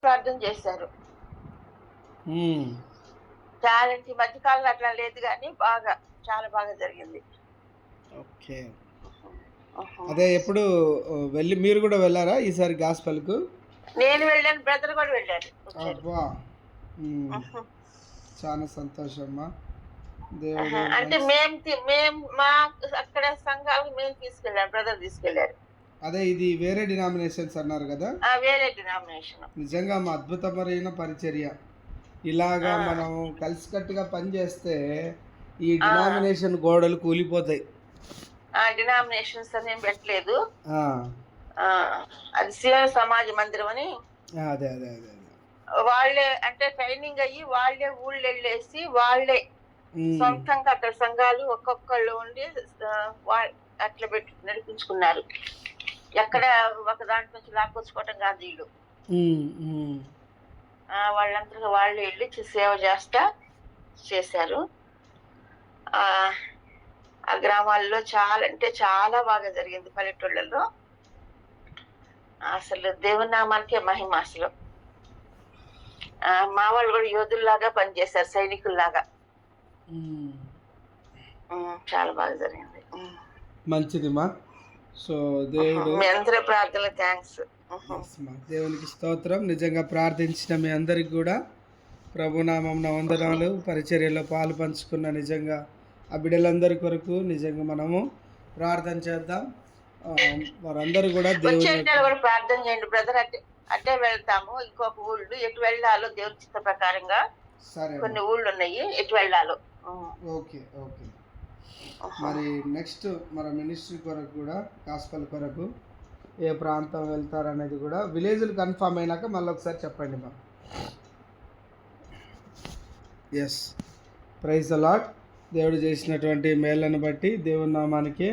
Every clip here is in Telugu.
ప్రార్థన చేశారు. చాలా ఈ మధ్యకాలంలో అట్లా లేదు కానీ చాలా బాగా జరిగింది. ఓకే. అదే ఎప్పుడు మీరు కూడా వెళ్ళారా ఈసారి గాస్పల్కు? నేను వెళ్ళాను, బ్రదర్ కూడా వెళ్ళారు. అబ్బా, చాలా సంతోషమ్మా. దేవుడు అంటే మేము మా అక్కడ సంఘాలకు మేము తీసుకెళ్ళాం, బ్రదర్ తీసుకెళ్ళారు. అదే ఇది వేరే డినామినేషన్స్ అన్నారు కదా? వేరే డినామినేషన్. నిజంగా మా అద్భుతమైన పరిచర్య. ఇలాగా మనం కలిసికట్టుగా పనిచేస్తే ఈ డినామినేషన్ గోడలు కూలిపోతాయి. డినామినేషన్స్ అనేం పెట్టలేదు, అది శివ సమాజ మందిరం అని. అదే అదే అదే వాళ్ళే అంటే ట్రైనింగ్ అయ్యి వాళ్ళే ఊళ్ళు వెళ్ళేసి వాళ్ళే సొంతంగా అక్కడ సంఘాలు ఒక్కొక్కళ్ళు ఉండి అట్లా పెట్టి నడిపించుకున్నారు. ఎక్కడ ఒక దాంట్లో నుంచి లాక్కొచ్చుకోవటం కాదు వీళ్ళు. వాళ్ళంతా వాళ్ళు వెళ్ళి సేవ చేశారు. ఆ గ్రామాల్లో చాలా బాగా జరిగింది. పల్లెటూళ్ళలో అసలు దేవుని నామానికే మహిమ. అసలు మా వాళ్ళు కూడా యోధుల్లాగా పనిచేశారు, సైనికుల్లాగా. చాలా బాగా జరిగింది. మంచిది మా. సో దేవుడు మీ అందరి ప్రార్థనలు థ్యాంక్స్. దేవునికి స్తోత్రం. నిజంగా ప్రార్థించిన మీ అందరికి కూడా ప్రభునామం వందనాలు. పరిచర్యలో పాలు పంచుకున్న నిజంగా ఆ బిడ్డలందరి కొరకు నిజంగా మనము ప్రార్థన చేద్దాం. వారందరూ కూడా దేవుడు ప్రార్థన చేయండి బ్రదర్. అంటే వెళ్తాము ఇంకొక ఊళ్ళు, ఎటు వెళ్ళాలో దేవుని చిత్త ప్రకారంగా కొన్ని ఊళ్ళు ఉన్నాయి, ఎటు వెళ్ళాలో. Okay okay. మరి నెక్స్ట్ మన మినిస్ట్రీ కొరకు కూడా గాస్పల్ కొరకు ఏ ప్రాంతం వెళ్తారనేది కూడా విలేజ్లు కన్ఫామ్ అయినాక మళ్ళీ ఒకసారి చెప్పండి మా. Yes, praise the Lord. దేవుడు చేసినటువంటి మేళ్ళను బట్టి దేవుని నామానికి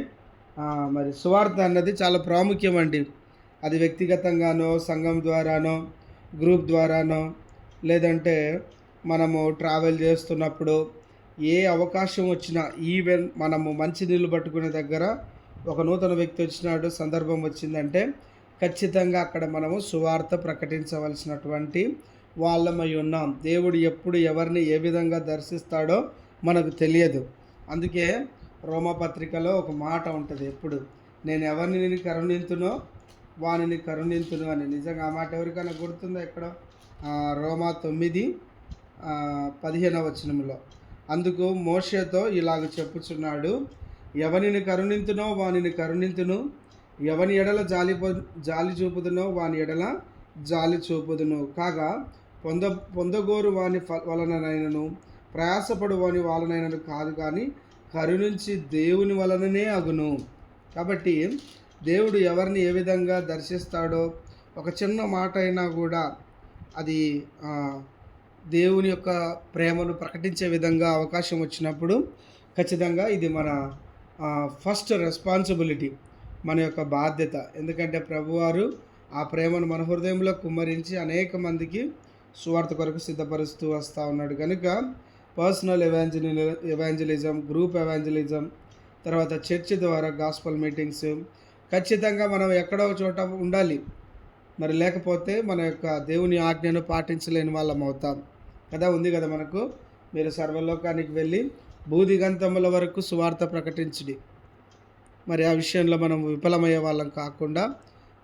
మరి సువార్త అన్నది చాలా ప్రాముఖ్యం అండి. అది వ్యక్తిగతంగానో, సంఘం ద్వారానో, గ్రూప్ ద్వారానో, లేదంటే మనము ట్రావెల్ చేస్తున్నప్పుడు ఏ అవకాశం వచ్చినా, ఈవెన్ మనము మంచి నీళ్ళు పట్టుకునే దగ్గర ఒక నూతన వ్యక్తి వచ్చినాడు, సందర్భం వచ్చిందంటే ఖచ్చితంగా అక్కడ మనము సువార్త ప్రకటించవలసినటువంటి వాళ్ళమై ఉన్నాం. దేవుడు ఎప్పుడు ఎవరిని ఏ విధంగా దర్శిస్తాడో మనకు తెలియదు. అందుకే రోమపత్రికలో ఒక మాట ఉంటుంది ఎప్పుడు, నేను ఎవరిని కరుణింతునో వానిని కరుణింతును అని. నిజంగా ఆ మాట ఎవరికైనా గుర్తుందో? ఎక్కడ? రోమా 9:15 అందుకు మోషేతో ఇలాగ చెప్పుచున్నాడు, ఎవనిని కరుణింతునో వానిని కరుణింతును, ఎవని ఎడల జాలి చూపుదునో వాని ఎడల జాలి చూపుదును, కాగా పొందగోరు వాని వలననైనను ప్రయాసపడు వాని వలనైనను కాదు, కానీ కరుణించి దేవుని వలననే అగును. కాబట్టి దేవుడు ఎవరిని ఏ విధంగా దర్శిస్తాడో ఒక చిన్న మాట అయినా కూడా అది దేవుని యొక్క ప్రేమను ప్రకటించే విధంగా అవకాశం వచ్చినప్పుడు ఖచ్చితంగా ఇది మన ఫస్ట్ రెస్పాన్సిబిలిటీ, మన యొక్క బాధ్యత. ఎందుకంటే ప్రభువారు ఆ ప్రేమను మన హృదయంలో కుమ్మరించి అనేక మందికి సువార్త కొరకు సిద్ధపరుస్తూ వస్తూ ఉన్నాడు. కనుక పర్సనల్ ఎవాంజలిజం, గ్రూప్ ఎవాంజలిజం, తర్వాత చర్చ్ ద్వారా గాస్పల్ మీటింగ్స్ ఖచ్చితంగా మనం ఎక్కడో చోట ఉండాలి. మరి లేకపోతే మన యొక్క దేవుని ఆజ్ఞను పాటించలేని వాళ్ళం అవుతాం కదా. ఉంది కదా మనకు, మీరు సర్వలోకానికి వెళ్ళి భూదిగంతముల వరకు సువార్త ప్రకటించుడి. మరి ఆ విషయంలో మనం విఫలమయ్యే వాళ్ళం కాకుండా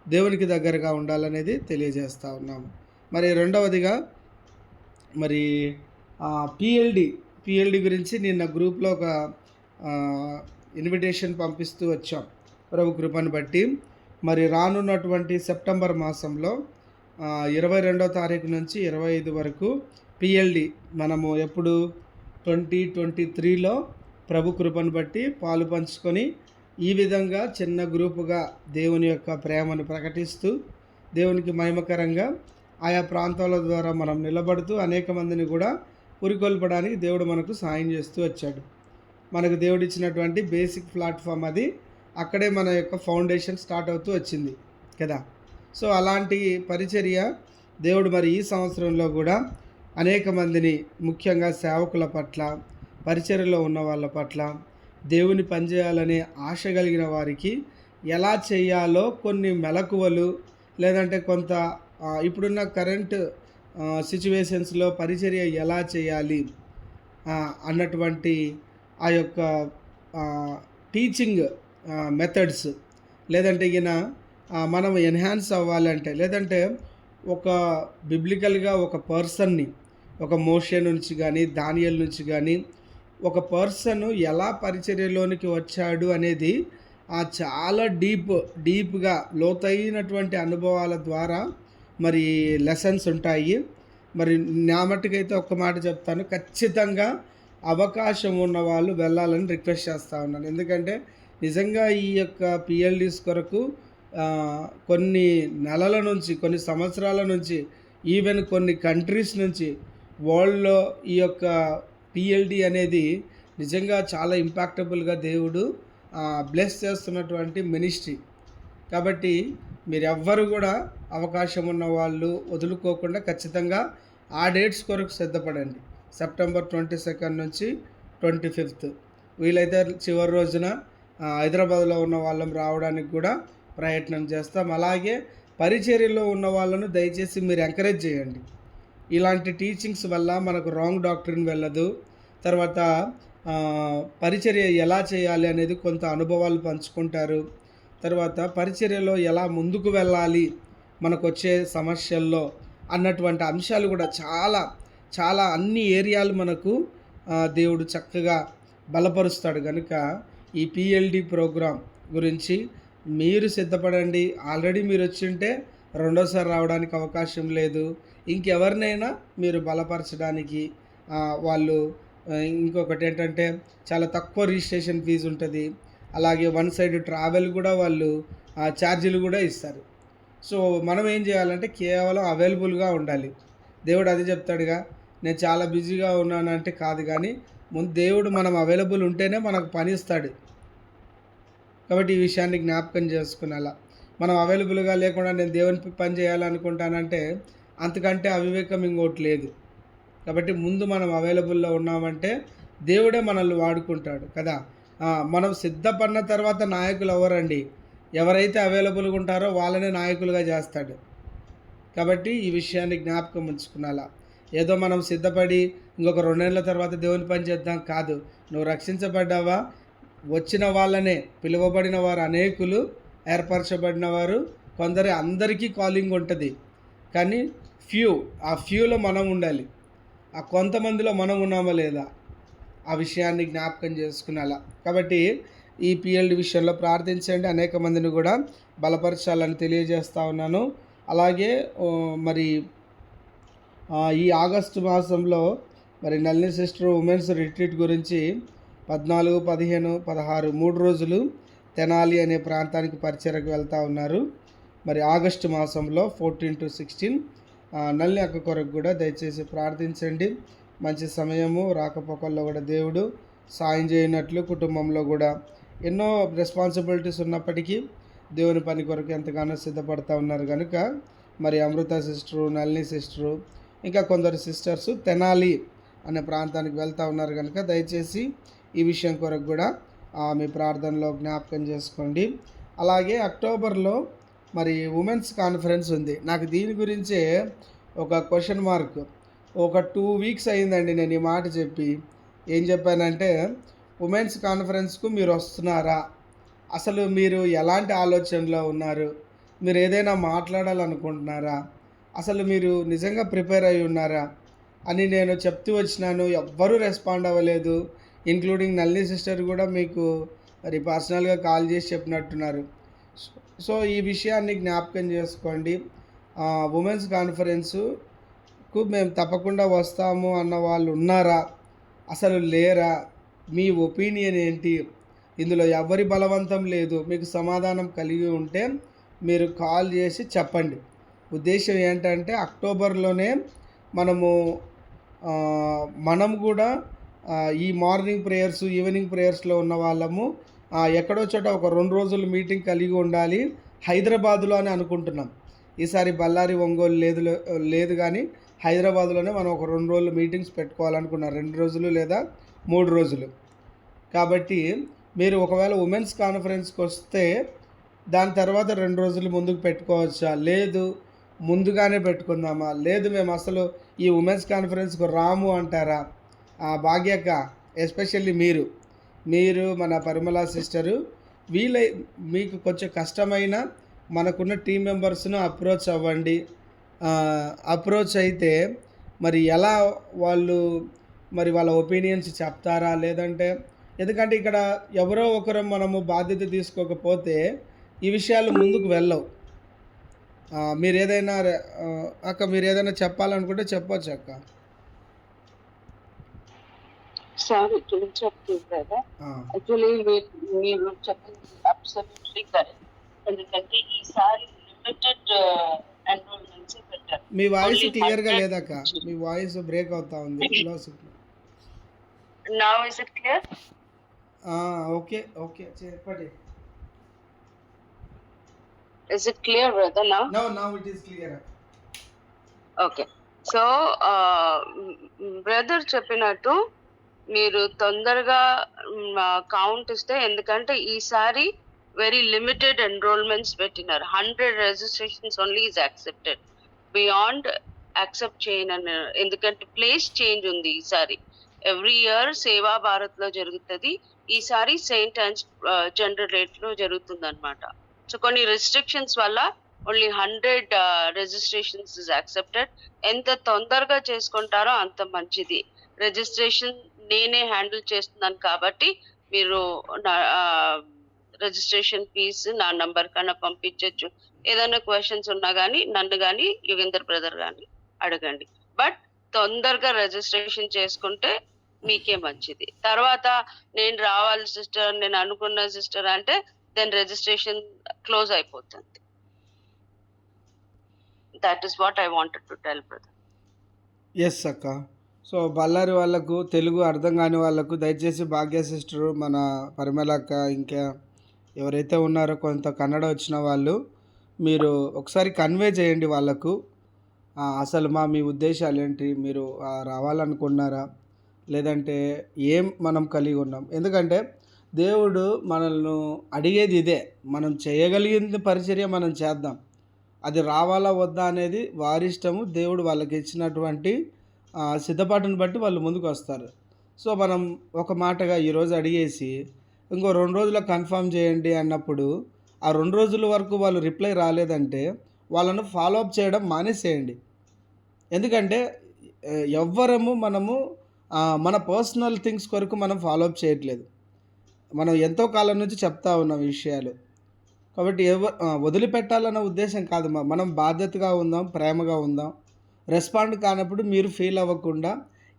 దేవునికి దగ్గరగా ఉండాలనేది తెలియజేస్తూ ఉన్నాము. మరి రెండవదిగా మరి పిఎల్డి గురించి నిన్న గ్రూప్లో ఒక ఇన్విటేషన్ పంపిస్తూ వచ్చాం ప్రభు కృపను బట్టి. మరి రానున్నటువంటి సెప్టెంబర్ మాసంలో 22వ తారీఖు నుంచి 25 వరకు పిఎల్డి మనము ఎప్పుడు 2023లో ప్రభు కృపను బట్టి పాలు పంచుకొని ఈ విధంగా చిన్న గ్రూపుగా దేవుని యొక్క ప్రేమను ప్రకటిస్తూ దేవునికి మహిమకరంగా ఆయా ప్రాంతాల ద్వారా మనం నిలబడుతూ అనేక మందిని కూడా పురికొల్పడానికి దేవుడు మనకు సాయం చేస్తూ వచ్చాడు. మనకు దేవుడు ఇచ్చినటువంటి బేసిక్ ప్లాట్ఫామ్ అది. అక్కడే మన యొక్క ఫౌండేషన్ స్టార్ట్ అవుతూ వచ్చింది కదా. సో అలాంటి పరిచర్య దేవుడు మరి ఈ సంవత్సరంలో కూడా అనేక మందిని, ముఖ్యంగా సేవకుల పట్ల, పరిచర్యలో ఉన్న వాళ్ళ పట్ల, దేవుని పనిచేయాలనే ఆశ కలిగిన వారికి ఎలా చేయాలో కొన్ని మెలకువలు, లేదంటే కొంత ఇప్పుడున్న కరెంట్ సిచ్యువేషన్స్లో పరిచర్య ఎలా చేయాలి అన్నటువంటి ఆ యొక్క టీచింగ్ మెథడ్స్, లేదంటే మనం ఎన్హాన్స్ అవ్వాలంటే, లేదంటే ఒక బిబ్లికల్గా ఒక పర్సన్ని, ఒక మోషే నుంచి కానీ దానియేలు నుంచి కానీ ఒక పర్సన్ ఎలా పరిచర్యలోనికి వచ్చాడు అనేది చాలా డీప్గా లోతైనటువంటి అనుభవాల ద్వారా మరి లెసన్స్ ఉంటాయి. మరి నా మట్టుకైతే ఒక్క మాట చెప్తాను, ఖచ్చితంగా అవకాశం ఉన్న వాళ్ళు వెళ్ళాలని రిక్వెస్ట్ చేస్తూ ఉన్నాను. ఎందుకంటే నిజంగా ఈ యొక్క పిఎల్డీస్ కొరకు కొన్ని నెలల నుంచి, కొన్ని సంవత్సరాల నుంచి, ఈవెన్ కొన్ని కంట్రీస్ నుంచి వరల్డ్లో ఈ యొక్క పిఎల్డి అనేది నిజంగా చాలా ఇంపాక్టబుల్గా దేవుడు బ్లెస్ చేస్తున్నటువంటి మినిస్ట్రీ. కాబట్టి మీరెవ్వరు కూడా అవకాశం ఉన్న వాళ్ళు వదులుకోకుండా ఖచ్చితంగా ఆ డేట్స్ కొరకు సిద్ధపడండి. సెప్టెంబర్ 22 నుంచి 25 వీలైతే చివరి రోజున హైదరాబాద్లో ఉన్న వాళ్ళం రావడానికి కూడా ప్రయత్నం చేస్తాం. అలాగే పరిచర్యలో ఉన్న వాళ్ళను దయచేసి మీరు ఎంకరేజ్ చేయండి. ఇలాంటి టీచింగ్స్ వల్ల మనకు రాంగ్ డాక్ట్రిన్ వెళ్ళదు. తర్వాత పరిచర్య ఎలా చేయాలి అనేది కొంత అనుభవాలు పంచుకుంటారు. తర్వాత పరిచర్యలో ఎలా ముందుకు వెళ్ళాలి మనకు వచ్చే సమస్యల్లో అన్నటువంటి అంశాలు కూడా చాలా చాలా అన్ని ఏరియాలు మనకు దేవుడు చక్కగా బలపరుస్తాడు. కనుక ఈ పిఎల్డి ప్రోగ్రాం గురించి మీరు సిద్ధపడండి. ఆల్రెడీ మీరు వచ్చింటే రెండోసారి రావడానికి అవకాశం లేదు. ఇంకెవరినైనా మీరు బలపరచడానికి వాళ్ళు ఇంకొకటి ఏంటంటే చాలా తక్కువ రిజిస్ట్రేషన్ ఫీజు ఉంటుంది. అలాగే వన్ సైడ్ ట్రావెల్ కూడా వాళ్ళు ఛార్జీలు కూడా ఇస్తారు. సో మనం ఏం చేయాలంటే కేవలం అవైలబుల్గా ఉండాలి. దేవుడు అది చెప్తాడుగా, నేను చాలా బిజీగా ఉన్నానంటే కాదు, కానీ ముందు దేవుడు మనం అవైలబుల్ ఉంటేనే మనకు పని ఇస్తాడు. కాబట్టి ఈ విషయాన్ని జ్ఞాపకం చేసుకునేలా, మనం అవైలబుల్గా లేకుండా నేను దేవుని పని చేయాలనుకుంటానంటే అంతకంటే అవివేకం ఇంకోటి లేదు. కాబట్టి ముందు మనం అవైలబుల్లో ఉన్నామంటే దేవుడే మనల్ని వాడుకుంటాడు కదా. మనం సిద్ధపడిన తర్వాత నాయకులు ఎవరండి? ఎవరైతే అవైలబుల్గా ఉంటారో వాళ్ళనే నాయకులుగా చేస్తాడు. కాబట్టి ఈ విషయాన్ని జ్ఞాపకం ఉంచుకునేలా, ఏదో మనం సిద్ధపడి ఇంకొక 2 నెలల తర్వాత దేవుని పని చేద్దాం కాదు. నువ్వు రక్షించబడ్డావా, వచ్చిన వాళ్ళనే, పిలువబడిన వారు అనేకులు, ఏర్పరచబడిన వారు కొందరు, అందరికీ కాలింగ్ ఉంటుంది. కానీ ఆ ఫ్యూలో మనం ఉండాలి. ఆ కొంతమందిలో మనం ఉన్నామా లేదా ఆ విషయాన్ని జ్ఞాపకం చేసుకునేలా. కాబట్టి ఈ పిఎల్డి విషయంలో ప్రార్థించండి. అనేక మందిని కూడా బలపరచాలని తెలియజేస్తూ ఉన్నాను. అలాగే మరి ఈ ఆగస్టు మాసంలో మరి నళిని సిస్టర్ ఉమెన్స్ రిట్రీట్ గురించి 14, 15, 16 3 రోజులు తెనాలి అనే ప్రాంతానికి పరిచర్యకు వెళ్తూ ఉన్నారు. మరి ఆగస్టు మాసంలో 14 to 16 నల్లి అక్క కొరకు కూడా దయచేసి ప్రార్థించండి. మంచి సమయము, రాకపోకల్లో కూడా దేవుడు సాయం చేయనట్లు, కుటుంబంలో కూడా ఎన్నో రెస్పాన్సిబిలిటీస్ ఉన్నప్పటికీ దేవుని పని కొరకు ఎంతగానో సిద్ధపడుతూ ఉన్నారు. కనుక మరి అమృత సిస్టరు, నళిని సిస్టరు, ఇంకా కొందరు సిస్టర్స్ తెనాలి అనే ప్రాంతానికి వెళ్తూ ఉన్నారు. కనుక దయచేసి ఈ విషయం కొరకు కూడా మీ ప్రార్థనలో జ్ఞాపకం చేసుకోండి. అలాగే అక్టోబర్లో మరి ఉమెన్స్ కాన్ఫరెన్స్ ఉంది. నాకు దీని గురించే ఒక క్వశ్చన్ మార్క్. ఒక 2 వీక్స్ అయిందండి నేను ఈ మాట చెప్పి. ఏం చెప్పానంటే, ఉమెన్స్ కాన్ఫరెన్స్కు మీరు వస్తున్నారా, అసలు మీరు ఎలాంటి ఆలోచనలో ఉన్నారు, మీరు ఏదైనా మాట్లాడాలనుకుంటున్నారా, అసలు మీరు నిజంగా ప్రిపేర్ అయి ఉన్నారా అని నేను చెప్తూ వచ్చినాను. ఎవ్వరూ రెస్పాండ్ అవ్వలేదు. ఇంక్లూడింగ్ నళిని సిస్టర్ కూడా మీకు మరి పర్సనల్గా కాల్ చేసి చెప్పినట్టున్నారు. సో ఈ విషయాన్ని జ్ఞాపకం చేసుకోండి. ఉమెన్స్ కాన్ఫరెన్స్కు మేము తప్పకుండా వస్తాము అన్న వాళ్ళు ఉన్నారా, అసలు లేరా, మీ ఒపీనియన్ ఏంటి? ఇందులో ఎవరి బలవంతం లేదు. మీకు సమాధానం కలిగి ఉంటే మీరు కాల్ చేసి చెప్పండి. ఉద్దేశం ఏంటంటే అక్టోబర్లోనే మనం కూడా ఈ మార్నింగ్ ప్రేయర్స్, ఈవినింగ్ ప్రేయర్స్లో ఉన్న వాళ్ళము ఎక్కడో చోట ఒక 2 రోజులు మీటింగ్ కలిగి ఉండాలి హైదరాబాదులో అని అనుకుంటున్నాం. ఈసారి బళ్ళారి, ఒంగోలు లేదు కానీ హైదరాబాదులోనే మనం ఒక 2 రోజులు మీటింగ్స్ పెట్టుకోవాలనుకున్నాం. 2 రోజులు లేదా 3 రోజులు. కాబట్టి మీరు ఒకవేళ ఉమెన్స్ కాన్ఫరెన్స్కి వస్తే దాని తర్వాత 2 రోజులు ముందుకు పెట్టుకోవచ్చా? లేదు ముందుగానే పెట్టుకుందామా? లేదు మేము అసలు ఈ ఉమెన్స్ కాన్ఫరెన్స్‌కు రాము అంటారా? భాగ్యక్క, ఎస్పెషల్లీ మీరు మన పరిమళ సిస్టరు వీలై మీకు కొంచెం కష్టమైన మనకున్న టీం మెంబర్స్‌ను అప్రోచ్ అవ్వండి. అప్రోచ్ అయితే మరి ఎలా వాళ్ళు మరి వాళ్ళ ఒపీనియన్స్ చెప్తారా? లేదంటే ఎందుకంటే ఇక్కడ ఎవరో ఒకరు మనము బాధ్యత తీసుకోకపోతే ఈ విషయాలు ముందుకు వెళ్ళవు. మీరేదైనా అక్క మీరేదైనా చెప్పాలనుకుంటే చెప్పొచ్చు అక్క. Sorry to interrupt you brother. Actually మీరు చెప్పింది అబ్సల్యూట్లీ కరెక్ట్. ఎందుకంటే ఈసారి లిమిటెడ్ ఎన్రోల్మెంట్స్ పెట్టారు. మీ వాయిస్ క్లియర్గా లేదక్క, మీ వాయిస్ బ్రేక్ అవుతా ఉంది. Now is it clear? Okay okay చెప్పండి. Is it clear, brother, now? Now it is clear. Okay. So, brother చెప్పినట్టు మీరు తొందరగా కౌంట్ ఇస్తే, ఎందుకంటే ఈసారి వెరీ లిమిటెడ్ ఎన్రోల్మెంట్స్ పెట్టినారు. 100 registrations only is accepted. Beyond accept చేయను. ఎందుకంటే ప్లేస్ చేంజ్ ఉంది ఈసారి. ఎవ్రీ ఇయర్ సేవా భారత్లో జరుగుతుంది, ఈసారి సెయింట్ ఆన్స్ జనరల్ రేట్లో జరుగుతుంది అనమాట. సో కొన్ని రెస్ట్రిక్షన్స్ వల్ల ఓన్లీ 100 రిజిస్ట్రేషన్స్ ఇస్ యాక్సెప్టెడ్. ఎంత తొందరగా చేసుకుంటారో అంత మంచిది. రిజిస్ట్రేషన్ నేనే హ్యాండిల్ చేస్తున్నాను కాబట్టి మీరు రిజిస్ట్రేషన్ ఫీజ్ నా నంబర్ కన్నా పంపించవచ్చు. ఏదైనా క్వశ్చన్స్ ఉన్నా కానీ నన్ను కానీ యుగేందర్ బ్రదర్ కానీ అడగండి. బట్ తొందరగా రిజిస్ట్రేషన్ చేసుకుంటే మీకే మంచిది. తర్వాత నేను రావాలి సిస్టర్, నేను అనుకున్న సిస్టర్ అంటే దెన్ రిజిస్ట్రేషన్ క్లోజ్ అయిపోతుంది. That is what I wanted to tell brother. Yes అక్క. సో బళ్ళారి వాళ్ళకు తెలుగు అర్థం కాని వాళ్ళకు దయచేసి భాగ్య సిస్టరు, మన పరిమళ అక్క, ఇంకా ఎవరైతే ఉన్నారో కొంత కన్నడ వచ్చిన వాళ్ళు మీరు ఒకసారి కన్వే చేయండి వాళ్ళకు. అసలు మీ ఉద్దేశాలు ఏంటి, మీరు రావాలనుకున్నారా, లేదంటే ఏం మనం కలిగి ఉన్నాం. ఎందుకంటే దేవుడు మనల్ని అడిగేది ఇదే, మనం చేయగలిగింది పరిచర్య మనం చేద్దాం. అది రావాలా వద్దా అనేది వారి ఇష్టము. దేవుడు వాళ్ళకి ఇచ్చినటువంటి సిద్ధపాటును బట్టి వాళ్ళు ముందుకు వస్తారు. సో మనం ఒక మాటగా ఈరోజు అడిగేసి ఇంకో 2 రోజుల్లో కన్ఫర్మ్ చేయండి అన్నప్పుడు ఆ 2 రోజుల వరకు వాళ్ళు రిప్లై రాలేదంటే వాళ్ళను ఫాలో అప్ చేయడం మానేసేయండి. ఎందుకంటే ఎవ్వరము మనము మన పర్సనల్ థింగ్స్ కొరకు మనం ఫాలో అప్ చేయట్లేదు. మనం ఎంతో కాలం నుంచి చెప్తా ఉన్నాం విషయాలు. కాబట్టి వదిలిపెట్టాలన్న ఉద్దేశం కాదు. మనం బాధ్యతగా ఉందాం, ప్రేమగా ఉందాం. రెస్పాండ్ కానప్పుడు మీరు ఫీల్ అవ్వకుండా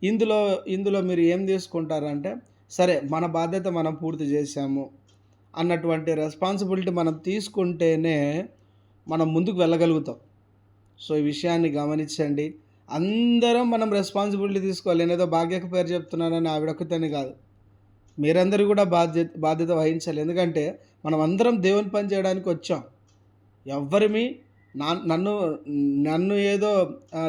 ఇందులో మీరు ఏం తీసుకుంటారంటే, సరే మన బాధ్యత మనం పూర్తి చేశాము అన్నటువంటి రెస్పాన్సిబిలిటీ మనం తీసుకుంటేనే మనం ముందుకు వెళ్ళగలుగుతాం. సో ఈ విషయాన్ని గమనించండి. అందరం మనం రెస్పాన్సిబిలిటీ తీసుకోవాలి. నేనేదో భాగ్యక పేరు చెప్తున్నానని ఆవిడొక్కతోనే కాదు, మీరందరూ కూడా బాధ్యత వహించాలి. ఎందుకంటే మనం అందరం దేవుని పని చేయడానికి వచ్చాం. ఎవ్వరిమి నన్ను ఏదో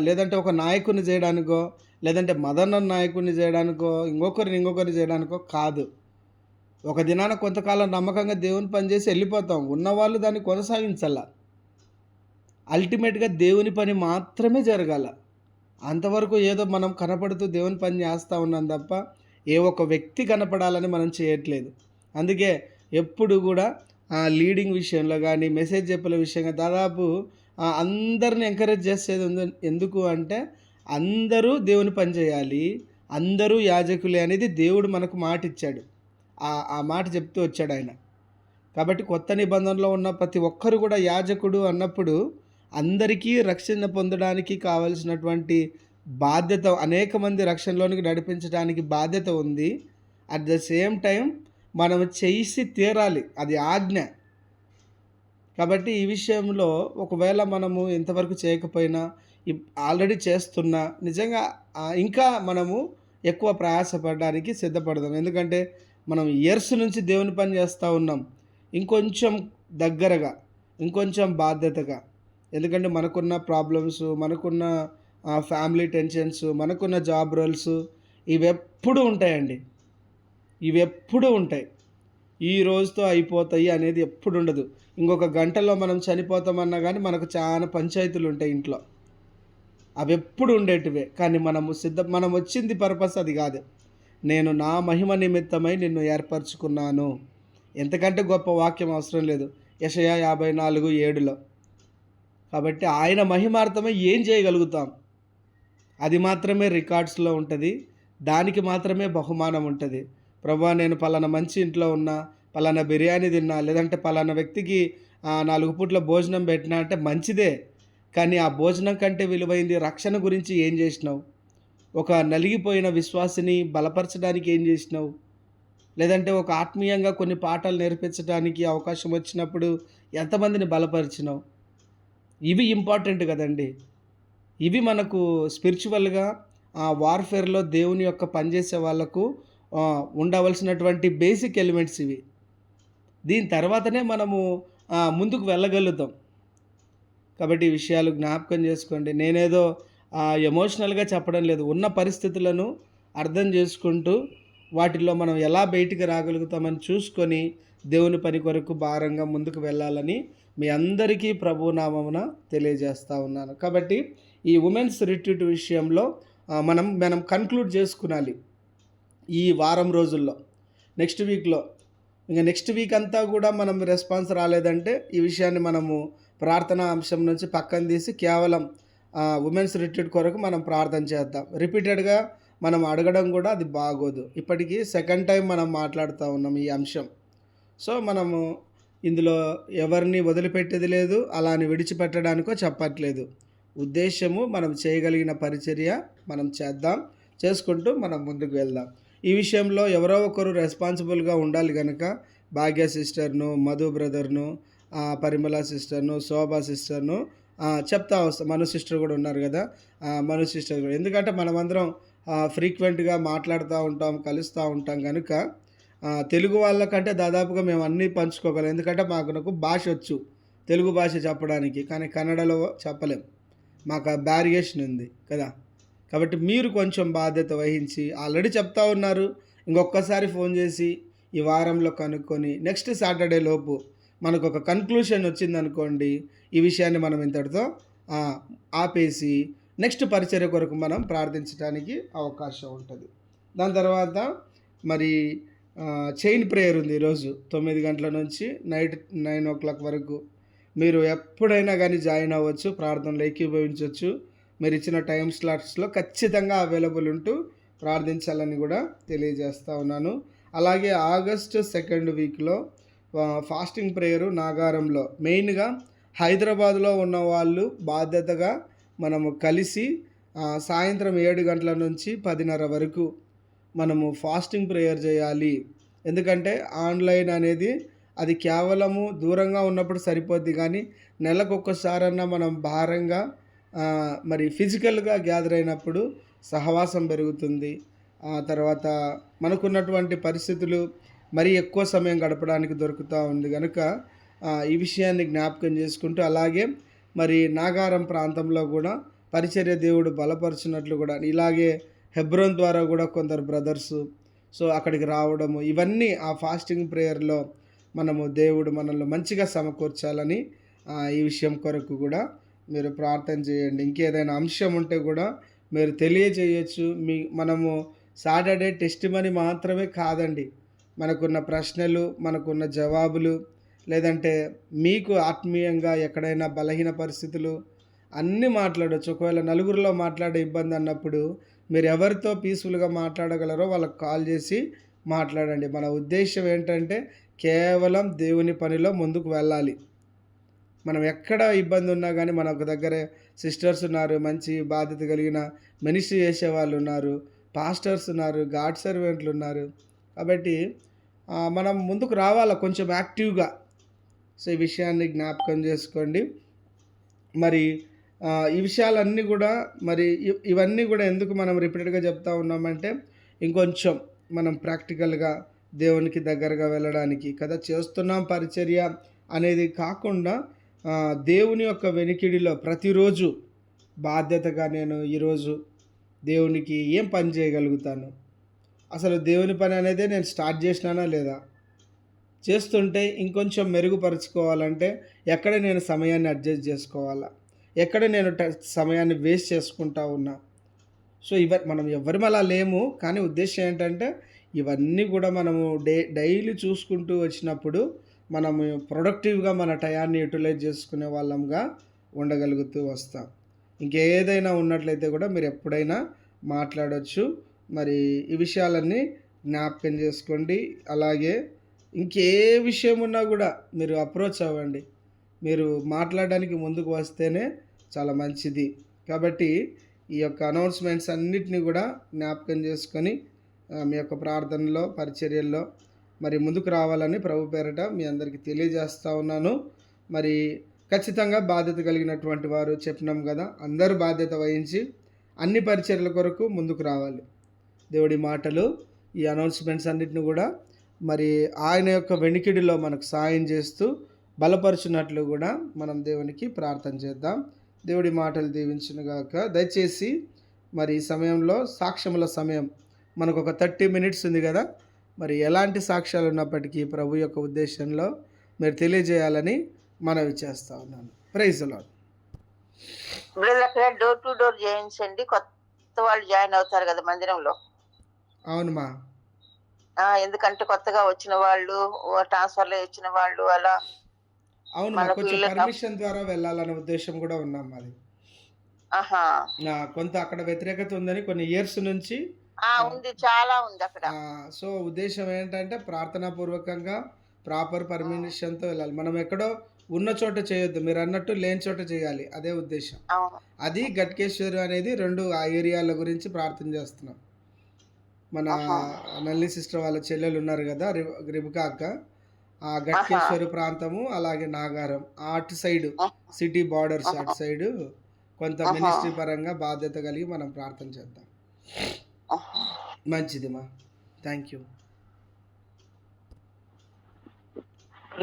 లేదంటే ఒక నాయకుడిని చేయడానికో, లేదంటే మదన్న నాయకుడిని చేయడానికో, ఇంకొకరిని చేయడానికో కాదు. ఒక దినాన కొంతకాలం నమ్మకంగా దేవుని పని చేసి వెళ్ళిపోతాం. ఉన్నవాళ్ళు దాన్ని కొనసాగించాల. అల్టిమేట్గా దేవుని పని మాత్రమే జరగాల. అంతవరకు ఏదో మనం కనపడుతూ దేవుని పని చేస్తూ ఉన్నాం తప్ప ఏ ఒక్క వ్యక్తి కనపడాలని మనం చేయట్లేదు. అందుకే ఎప్పుడు కూడా లీడింగ్ విషయంలో కానీ, మెసేజ్ చెప్పే విషయంగా దాదాపు అందరిని ఎంకరేజ్ చేసేది ఎందుకు అంటే, అందరూ దేవుని పని చేయాలి, అందరూ యాజకులే అనేది దేవుడు మనకు మాట ఇచ్చాడు. ఆ మాట చెప్తూ వచ్చాడు ఆయన. కాబట్టి కొత్త నిబంధనలో ఉన్న ప్రతి ఒక్కరు కూడా యాజకుడు అన్నప్పుడు అందరికీ రక్షణ పొందడానికి కావలసినటువంటి బాధ్యత, అనేక మంది రక్షణలోనికి నడిపించడానికి బాధ్యత ఉంది. అట్ ద సేమ్ టైం మనం చేసి తీరాలి, అది ఆజ్ఞ. కాబట్టి ఈ విషయంలో ఒకవేళ మనము ఇంతవరకు చేయకపోయినా ఆల్రెడీ చేస్తున్నా నిజంగా ఇంకా మనము ఎక్కువ ప్రయాసపడడానికి సిద్ధపడదాం. ఎందుకంటే మనం ఇయర్స్ నుంచి దేవుని పని చేస్తూ ఉన్నాం. ఇంకొంచెం దగ్గరగా, ఇంకొంచెం బాధ్యతగా. ఎందుకంటే మనకున్న ప్రాబ్లమ్స్, మనకున్న ఫ్యామిలీ టెన్షన్స్, మనకున్న జాబ్ రోల్స్ ఇవెప్పుడు ఉంటాయండి. ఇవెప్పుడు ఉంటాయి. ఈ రోజుతో అయిపోతాయి అనేది ఎప్పుడు ఉండదు. ఇంకొక గంటలో మనం చనిపోతామన్నా కానీ మనకు చాలా పంచాయతీలు ఉంటాయి ఇంట్లో. అవి ఎప్పుడు ఉండేటివే. కానీ మనం వచ్చింది పర్పస్ అది కాదు. నేను నా మహిమ నిమిత్తమై నిన్ను ఏర్పరచుకున్నాను. ఎంతకంటే గొప్ప వాక్యం అవసరం లేదు. యెషయా 54:7లో. కాబట్టి ఆయన మహిమార్థమై ఏం చేయగలుగుతాం, అది మాత్రమే రికార్డ్స్లో ఉంటుంది. దానికి మాత్రమే బహుమానం ఉంటుంది. ప్రభువా, నేను పలానా మంచి ఇంట్లో ఉన్నా, పలానా బిర్యానీ తిన్నా, లేదంటే పలానా వ్యక్తికి 4 పూట్ల భోజనం పెట్టినా అంటే మంచిదే. కానీ ఆ భోజనం కంటే విలువైంది రక్షణ గురించి ఏం చేసినావు? ఒక నలిగిపోయిన విశ్వాసిని బలపరచడానికి ఏం చేసినావు? లేదంటే ఒక ఆత్మీయంగా కొన్ని పాఠాలు నేర్పించడానికి అవకాశం వచ్చినప్పుడు ఎంతమందిని బలపరిచినావు? ఇవి ఇంపార్టెంట్ కదండి. ఇవి మనకు స్పిరిచువల్గా వార్ఫేర్లో దేవుని యొక్క పనిచేసే వాళ్ళకు ఉండవలసినటువంటి బేసిక్ ఎలిమెంట్స్ ఇవి. దీని తర్వాతనే మనము ముందుకు వెళ్ళగలుగుతాం. కాబట్టి ఈ విషయాలు జ్ఞాపకం చేసుకోండి. నేనేదో ఎమోషనల్గా చెప్పడం లేదు. ఉన్న పరిస్థితులను అర్థం చేసుకుంటూ వాటిల్లో మనం ఎలా బయటికి రాగలుగుతామని చూసుకొని దేవుని పని కొరకు భారంగా ముందుకు వెళ్ళాలని మీ అందరికీ ప్రభునామమున తెలియజేస్తూ ఉన్నాను. కాబట్టి ఈ ఉమెన్స్ రిట్రీట్ విషయంలో మనం కన్క్లూడ్ చేసుకునాలి ఈ వారం రోజుల్లో. నెక్స్ట్ వీక్లో ఇంకా నెక్స్ట్ వీక్ అంతా కూడా మనం రెస్పాన్స్ రాలేదంటే ఈ విషయాన్ని మనము ప్రార్థనా అంశం నుంచి పక్కన తీసి కేవలం ఉమెన్స్ రిట్రీట్ కొరకు మనం ప్రార్థన చేద్దాం. రిపీటెడ్గా మనం అడగడం కూడా అది బాగోదు. ఇప్పటికీ సెకండ్ టైం మనం మాట్లాడుతూ ఉన్నాం ఈ అంశం. సో మనము ఇందులో ఎవరిని వదిలిపెట్టేది లేదు, అలా అని విడిచిపెట్టడానికో చెప్పట్లేదు. ఉద్దేశము మనం చేయగలిగిన పరిచర్య మనం చేసుకుంటూ మనం ముందుకు వెళ్దాం. ఈ విషయంలో ఎవరో ఒకరు రెస్పాన్సిబుల్గా ఉండాలి కనుక భాగ్య సిస్టర్ను, మధు బ్రదర్ను, పరిమళ సిస్టర్ను, శోభా సిస్టర్ను చెప్తా వస్తాం. మను సిస్టర్ కూడా ఉన్నారు కదా, మను సిస్టర్ కూడా. ఎందుకంటే మనమందరం ఫ్రీక్వెంట్గా మాట్లాడుతూ ఉంటాం, కలుస్తూ ఉంటాం కనుక తెలుగు వాళ్ళకంటే దాదాపుగా మేము అన్నీ పంచుకోగలం. ఎందుకంటే నాకు భాష వచ్చు, తెలుగు భాష చెప్పడానికి, కానీ కన్నడలో చెప్పలేం. మాకు బ్యారియేషన్ ఉంది కదా. కాబట్టి మీరు కొంచెం బాధ్యత వహించి ఆల్రెడీ చెప్తా ఉన్నారు. ఇంకొకసారి ఫోన్ చేసి ఈ వారంలో కనుక్కొని నెక్స్ట్ సాటర్డే లోపు మనకు ఒక కన్క్లూషన్ వచ్చిందనుకోండి, ఈ విషయాన్ని మనం ఇంతటితో ఆపేసి నెక్స్ట్ పరిచర్య కొరకు మనం ప్రార్థించడానికి అవకాశం ఉంటుంది. దాని తర్వాత మరి చైన్ ప్రేయర్ ఉంది ఈరోజు 9 గంటల నుంచి నైట్ 9 o'clock వరకు. మీరు ఎప్పుడైనా కానీ జాయిన్ అవ్వచ్చు, ప్రార్థనలో ఏకీభవించవచ్చు. మీరు ఇచ్చిన టైం స్లాట్స్లో ఖచ్చితంగా అవైలబుల్ ఉంటూ ప్రార్థించాలని కూడా తెలియజేస్తూ ఉన్నాను. అలాగే ఆగస్ట్ 2nd వీక్లో ఫాస్టింగ్ ప్రేయరు నాగారంలో, మెయిన్గా హైదరాబాద్లో ఉన్న వాళ్ళు బాధ్యతగా మనము కలిసి సాయంత్రం 7 గంటల నుంచి 10:30 వరకు మనము ఫాస్టింగ్ ప్రేయర్ చేయాలి. ఎందుకంటే ఆన్లైన్ అనేది అది కేవలము దూరంగా ఉన్నప్పుడు సరిపోద్ది, కానీ నెలకొకసారన్నా మనం భారంగా మరి ఫిజికల్గా గ్యాదర్ అయినప్పుడు సహవాసం పెరుగుతుంది. ఆ తర్వాత మనకున్నటువంటి పరిస్థితులు మరీ ఎక్కువ సమయం గడపడానికి దొరుకుతూ ఉంది కనుక ఈ విషయాన్ని జ్ఞాపకం చేసుకుంటూ, అలాగే మరి నాగారం ప్రాంతంలో కూడా పరిచర్య దేవుడు బలపరుచున్నట్లు కూడా ఇలాగే హెబ్రోన్ ద్వారా కూడా కొందరు బ్రదర్సు అక్కడికి రావడము, ఇవన్నీ ఆ ఫాస్టింగ్ ప్రేయర్లో మనము దేవుడు మనల్ని మంచిగా సమకూర్చాలని ఈ విషయం కొరకు కూడా మీరు ప్రార్థన చేయండి. ఇంకేదైనా అంశం ఉంటే కూడా మీరు తెలియజేయచ్చు. మనము సాటర్డే టెస్ట్ మనీ మాత్రమే కాదండి, మనకున్న ప్రశ్నలు, మనకున్న జవాబులు, లేదంటే మీకు ఆత్మీయంగా ఎక్కడైనా బలహీన పరిస్థితులు అన్నీ మాట్లాడవచ్చు. ఒకవేళ నలుగురిలో మాట్లాడే ఇబ్బంది అన్నప్పుడు మీరు ఎవరితో పీస్ఫుల్గా మాట్లాడగలరో వాళ్ళకి కాల్ చేసి మాట్లాడండి. మన ఉద్దేశం ఏంటంటే కేవలం దేవుని పనిలో ముందుకు వెళ్ళాలి. మనం ఎక్కడ ఇబ్బంది ఉన్నా కానీ మనకు దగ్గర సిస్టర్స్ ఉన్నారు, మంచి బాధ్యత కలిగిన మినిస్ట్రీ చేసే వాళ్ళు ఉన్నారు, పాస్టర్స్ ఉన్నారు, గాడ్ సర్వెంట్లు ఉన్నారు. కాబట్టి మనం ముందుకు రావాలా కొంచెం యాక్టివ్గా. సో ఈ విషయాన్ని జ్ఞాపకం చేసుకోండి. మరి ఈ విషయాలన్నీ కూడా మరి ఇవన్నీ కూడా ఎందుకు మనం రిపీటెడ్గా చెప్తా ఉన్నామంటే ఇంకొంచెం మనం ప్రాక్టికల్గా దేవునికి దగ్గరగా వెళ్ళడానికి కదా చేస్తున్నాం. పరిచర్య అనేది కాకుండా దేవుని యొక్క వెనికిడిలో ప్రతిరోజు బాధ్యతగా నేను ఈరోజు దేవునికి ఏం పని చేయగలుగుతాను, అసలు దేవుని పని అనేది నేను స్టార్ట్ చేసినానా లేదా, చేస్తుంటే ఇంకొంచెం మెరుగుపరుచుకోవాలంటే ఎక్కడ నేను సమయాన్ని అడ్జస్ట్ చేసుకోవాలా, ఎక్కడ నేను సమయాన్ని వేస్ట్ చేసుకుంటా ఉన్నా. సో మనం ఎవ్వరం అలా లేము. కానీ ఉద్దేశం ఏంటంటే ఇవన్నీ కూడా మనము డైలీ చూసుకుంటూ వచ్చినప్పుడు మనము ప్రొడక్టివ్‌గా మన టయాన్ని యుటిలైజ్ చేసుకునే వాళ్ళంగా ఉండగలుగుతూ వస్తాం. ఇంకేదైనా ఉన్నట్లయితే కూడా మీరు ఎప్పుడైనా మాట్లాడొచ్చు. మరి ఈ విషయాలన్నీ జ్ఞాపకం చేసుకోండి. అలాగే ఇంకే విషయం ఉన్నా కూడా మీరు అప్రోచ్ అవ్వండి. మీరు మాట్లాడడానికి ముందుకు వస్తేనే చాలా మంచిది. కాబట్టి ఈ యొక్క అనౌన్స్‌మెంట్స్ అన్నిటిని కూడా జ్ఞాపకం చేసుకొని మీ యొక్క ప్రార్థనలో, పరిచర్యల్లో మరి ముందుకు రావాలని ప్రభు పేరట మీ అందరికీ తెలియజేస్తా ఉన్నాను. మరి ఖచ్చితంగా బాధ్యత కలిగినటువంటి వారు చెప్పినాం కదా, అందరూ బాధ్యత వహించి అన్ని పరిచర్యల కొరకు ముందుకు రావాలి. దేవుడి మాటలు ఈ అనౌన్స్‌మెంట్స్ అన్నిటిని కూడా మరి ఆయన యొక్క వెనికిడిలో మనకు సాయం చేస్తూ బలపరుచున్నట్లు కూడా మనం దేవునికి ప్రార్థన చేద్దాం. దేవుడి మాటలు దీవించునుగాక. దయచేసి మరి ఈ సమయంలో సాక్ష్యముల సమయం మనకు ఒక 30 మినిట్స్ ఉంది కదా, మరి ఎలాంటి సాక్ష్యాలు ఉన్నప్పటికీ ప్రభు యొక్క ఉద్దేశంలో మీరు తెలియజేయాలని మనవి చేస్తా ఉన్నాను. Praise the Lord. బ్రదర్ అక్కడ డోర్ టు డోర్ చేయించండి, కొత్త వాళ్ళు జాయిన్ అవుతారు కదా మందిరంలో. అవునమ్మా. ఎందుకంటే కొత్తగా వచ్చిన వాళ్ళు, ట్రాన్స్ఫర్లో వచ్చిన వాళ్ళు అలా అవును, మాకు కొంచెం పర్మిషన్ ద్వారా వెళ్ళాలనే ఉద్దేశం కూడా ఉన్నాం మాది. కొంత అక్కడ వ్యతిరేకత ఉందని కొన్ని ఇయర్స్ నుంచి ఉంది, చాలా ఉంది అక్కడ. సో ఉద్దేశం ఏంటంటే ప్రార్థనాపూర్వకంగా ప్రాపర్ పర్మిషన్తో వెళ్ళాలి. మనం ఎక్కడో ఉన్న చోట చేయొద్దు, మీరు అన్నట్టు లేని చోట చేయాలి, అదే ఉద్దేశం. అది గట్కేశ్వరి అనేది 2 ఆ ఏరియాల గురించి ప్రార్థన చేస్తున్నాం. మన నల్లి సిస్టర్ వాళ్ళ చెల్లెలు ఉన్నారు కదా, రిబికా అక్క, ఆ గట్కేశ్వరి ప్రాంతము అలాగే నాగారం అటు సైడు సిటీ బార్డర్స్ అటు సైడు కొంత మినిస్ట్రీ పరంగా బాధ్యత కలిగి మనం ప్రార్థన చేద్దాం. మంచిదిమా, థ్యాంక్ యూ.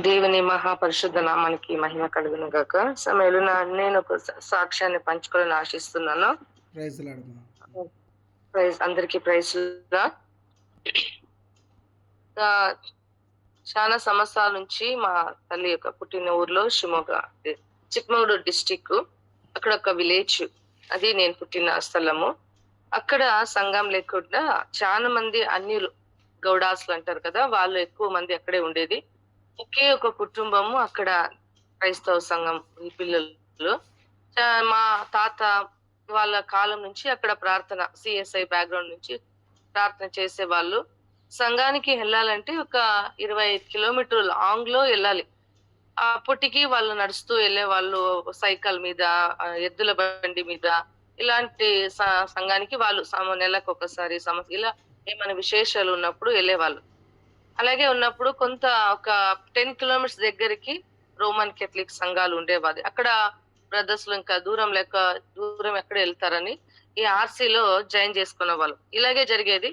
దేవుని మహాపరిశుద్ధ నామానికి మహిమ కలుగును గాక. సమయంలో నేను ఒక సాక్ష్యాన్ని పంచుకోవాలని ఆశిస్తున్నాను. Praise Lord. ప్రైజ్ అందరికీ ప్రైజ్ లార్డ్. చాలా సంవత్సరాల నుంచి మా తల్లి యొక్క పుట్టిన ఊర్లో చిక్మగూడూరు డిస్టిక్, అక్కడ ఒక విలేజ్, అది నేను పుట్టిన స్థలము. అక్కడ సంఘం లేకుండా చాలా మంది అన్యులు, గౌడాసులు అంటారు కదా, వాళ్ళు ఎక్కువ మంది అక్కడే ఉండేది. ఒకే ఒక కుటుంబము అక్కడ క్రైస్తవ సంఘం ఈ పిల్లలు. మా తాత వాళ్ళ కాలం నుంచి అక్కడ ప్రార్థన, సిఎస్ఐ బ్యాక్గ్రౌండ్ నుంచి ప్రార్థన చేసే వాళ్ళు. సంఘానికి వెళ్ళాలంటే ఒక 25 కిలోమీటర్లు లాంగ్ లో వెళ్ళాలి. అప్పటికి వాళ్ళు నడుస్తూ వెళ్ళే వాళ్ళు, సైకిల్ మీద, ఎద్దుల బండి మీద. ఇలాంటి సంఘానికి వాళ్ళు నెలకు ఒకసారి, ఇలా ఏమైనా విశేషాలు ఉన్నప్పుడు వెళ్ళేవాళ్ళు. అలాగే ఉన్నప్పుడు కొంత ఒక 10 కిలోమీటర్స్ దగ్గరికి రోమన్ కేథలిక్ సంఘాలు ఉండేవాది. అక్కడ బ్రదర్స్ ఇంకా దూరం ఎక్కడ వెళ్తారని ఈ ఆర్సీలో జాయిన్ చేసుకునే వాళ్ళు. ఇలాగే జరిగేది.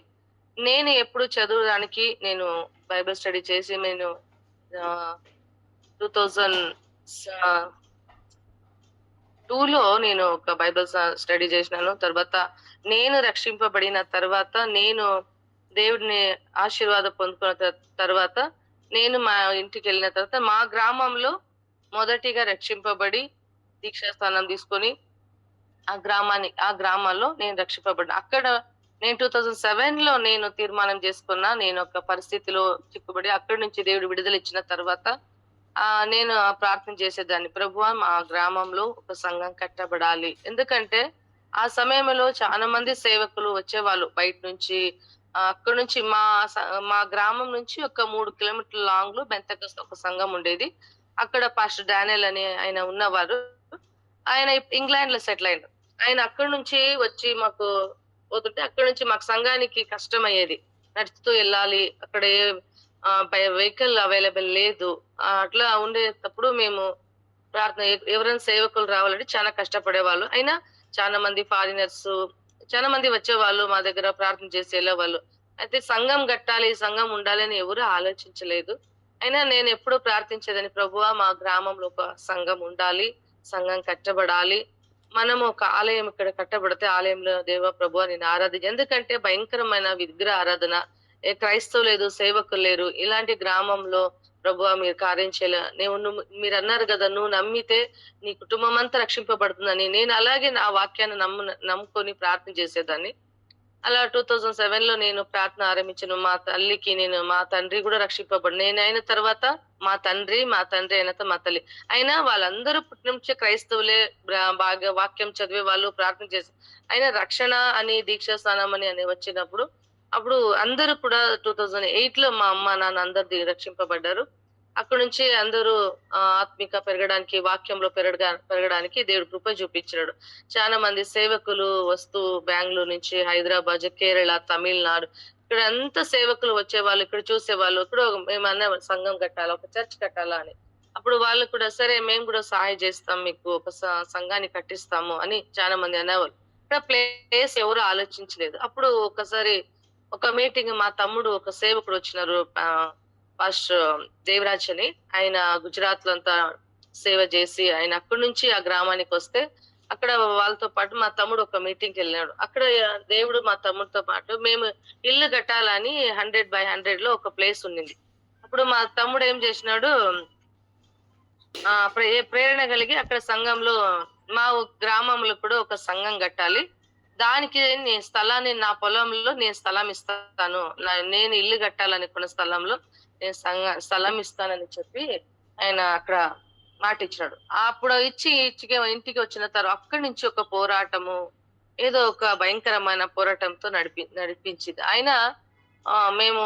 నేను ఎప్పుడు చదవడానికి నేను బైబిల్ స్టడీ చేసి నేను 2002లో నేను ఒక బైబిల్ స్టడీ చేసినాను. తర్వాత నేను రక్షింపబడిన తర్వాత, నేను దేవుడిని ఆశీర్వాదం పొందుకున్న తర్వాత, నేను మా ఇంటికి వెళ్ళిన తర్వాత మా గ్రామంలో మొదటిగా రక్షింపబడి దీక్షాస్థానం తీసుకొని ఆ గ్రామాల్లో నేను రక్షింపబడ్డా. అక్కడ నేను 2007లో నేను తీర్మానం చేసుకున్నా. నేను ఒక పరిస్థితిలో చిక్కుబడి అక్కడి నుంచి దేవుడు విడుదల ఇచ్చిన తర్వాత నేను ప్రార్థన చేసేదాన్ని, ప్రభువా మా గ్రామంలో ఒక సంఘం కట్టబడాలి. ఎందుకంటే ఆ సమయంలో చాలా మంది సేవకులు వచ్చేవాళ్ళు బయట నుంచి. అక్కడ నుంచి మా గ్రామం నుంచి ఒక 3 కిలోమీటర్ల లాంగ్ లో బెంతకస్తు ఒక సంఘం ఉండేది. అక్కడ పాస్టర్ డానియల్ అని ఆయన ఉన్నవారు. ఆయన ఇంగ్లాండ్ లో సెటిల్ అయినారు. ఆయన అక్కడి నుంచి వచ్చి మాకు పోతుంటే అక్కడ నుంచి మాకు సంఘానికి కష్టం అయ్యేది, నడుస్తూ వెళ్ళాలి. అక్కడ వెహికల్ అవైలబుల్ లేదు. అట్లా ఉండేటప్పుడు మేము ప్రార్థన, ఎవరైనా సేవకులు రావాలంటే చాలా కష్టపడేవాళ్ళు. అయినా చాలా మంది ఫారినర్స్ చాలా మంది వచ్చేవాళ్ళు, మా దగ్గర ప్రార్థన చేసి వెళ్ళేవాళ్ళు. అయితే సంఘం కట్టాలి, సంఘం ఉండాలి అని ఎవరు ఆలోచించలేదు. అయినా నేను ఎప్పుడూ ప్రార్థించేదని, ప్రభువా మా గ్రామంలో ఒక సంఘం ఉండాలి, సంఘం కట్టబడాలి, మనము ఒక ఆలయం ఇక్కడ కట్టబడితే ఆలయంలో దేవ ప్రభువా నేను ఎందుకంటే భయంకరమైన విగ్రహ ఆరాధన క్రైస్తవులు లేదు, సేవకులు లేరు. ఇలాంటి గ్రామంలో ప్రభువా మీరు కార్యం మీరన్నారు గదా! నువ్వు నమ్మితే నీ కుటుంబం అంతా రక్షింపబడుతుందని. నేను అలాగే నా వాక్యాన్ని నమ్ముకొని ప్రార్థన చేసేదాన్ని. అలా 2007లో నేను ప్రార్థన ఆరంభించాను. మా తండ్రి గూడా నేనయిన తర్వాత మా తండ్రి అయిన తర్వాత మా తల్లి. అయినా వాళ్ళందరూ పుట్టిన నుంచే క్రైస్తవులే, బాగా వాక్యం చదివే వాళ్ళు, ప్రార్థన చేసి అయినా రక్షణ అని, దీక్షా స్నానం అని వచ్చినప్పుడు అప్పుడు అందరూ కూడా 2008లో మా అమ్మ, నాన్న అందరూ రక్షింపబడ్డారు. అక్కడి నుంచి అందరూ ఆత్మిక పెరగడానికి, వాక్యంలో పెరగడానికి దేవుడు కృప చూపించాడు. చాలా మంది సేవకులు వస్తూ బెంగుళూరు నుంచి, హైదరాబాద్, కేరళ, తమిళనాడు ఇక్కడ అంతా సేవకులు వచ్చేవాళ్ళు, ఇక్కడ చూసేవాళ్ళు. ఇక్కడ మేమన్నా సంఘం కట్టాలా, ఒక చర్చ్ కట్టాలా అని. అప్పుడు వాళ్ళు కూడా సరే మేము కూడా సహాయం చేస్తాం, మీకు ఒక సంఘాన్ని కట్టిస్తాము అని చాలా మంది అనేవాళ్ళు. ఇక్కడ ప్లేస్ ఎవరు ఆలోచించలేదు. అప్పుడు ఒకసారి ఒక మీటింగ్ మా తమ్ముడు ఒక సేవకుడు వచ్చినారు, పాస్టర్ దేవరాజ్ అని. ఆయన గుజరాత్ లో అంతా సేవ చేసి ఆయన అక్కడి నుంచి ఆ గ్రామానికి వస్తే అక్కడ వాళ్ళతో పాటు మా తమ్ముడు ఒక మీటింగ్కి వెళ్ళినాడు. అక్కడ దేవుడు మా తమ్ముడితో పాటు మేము ఇల్లు కట్టాలని 100x100 లో ఒక ప్లేస్ ఉండింది. అప్పుడు మా తమ్ముడు ఏం చేసినాడు, ప్రేరణ కలిగి అక్కడ సంఘంలో మా గ్రామంలో కూడా ఒక సంఘం కట్టాలి, దానికి నేను స్థలాన్ని నా పొలంలో నేను స్థలం ఇస్తాను, నేను ఇల్లు కట్టాలనుకున్న స్థలంలో నేను స్థలం ఇస్తానని చెప్పి ఆయన అక్కడ మాట ఇచ్చినాడు. అప్పుడు ఇంటికి వచ్చిన తర్వాత అక్కడి నుంచి ఒక పోరాటము, ఏదో ఒక భయంకరమైన పోరాటంతో నడిపించింది. ఆయన మేము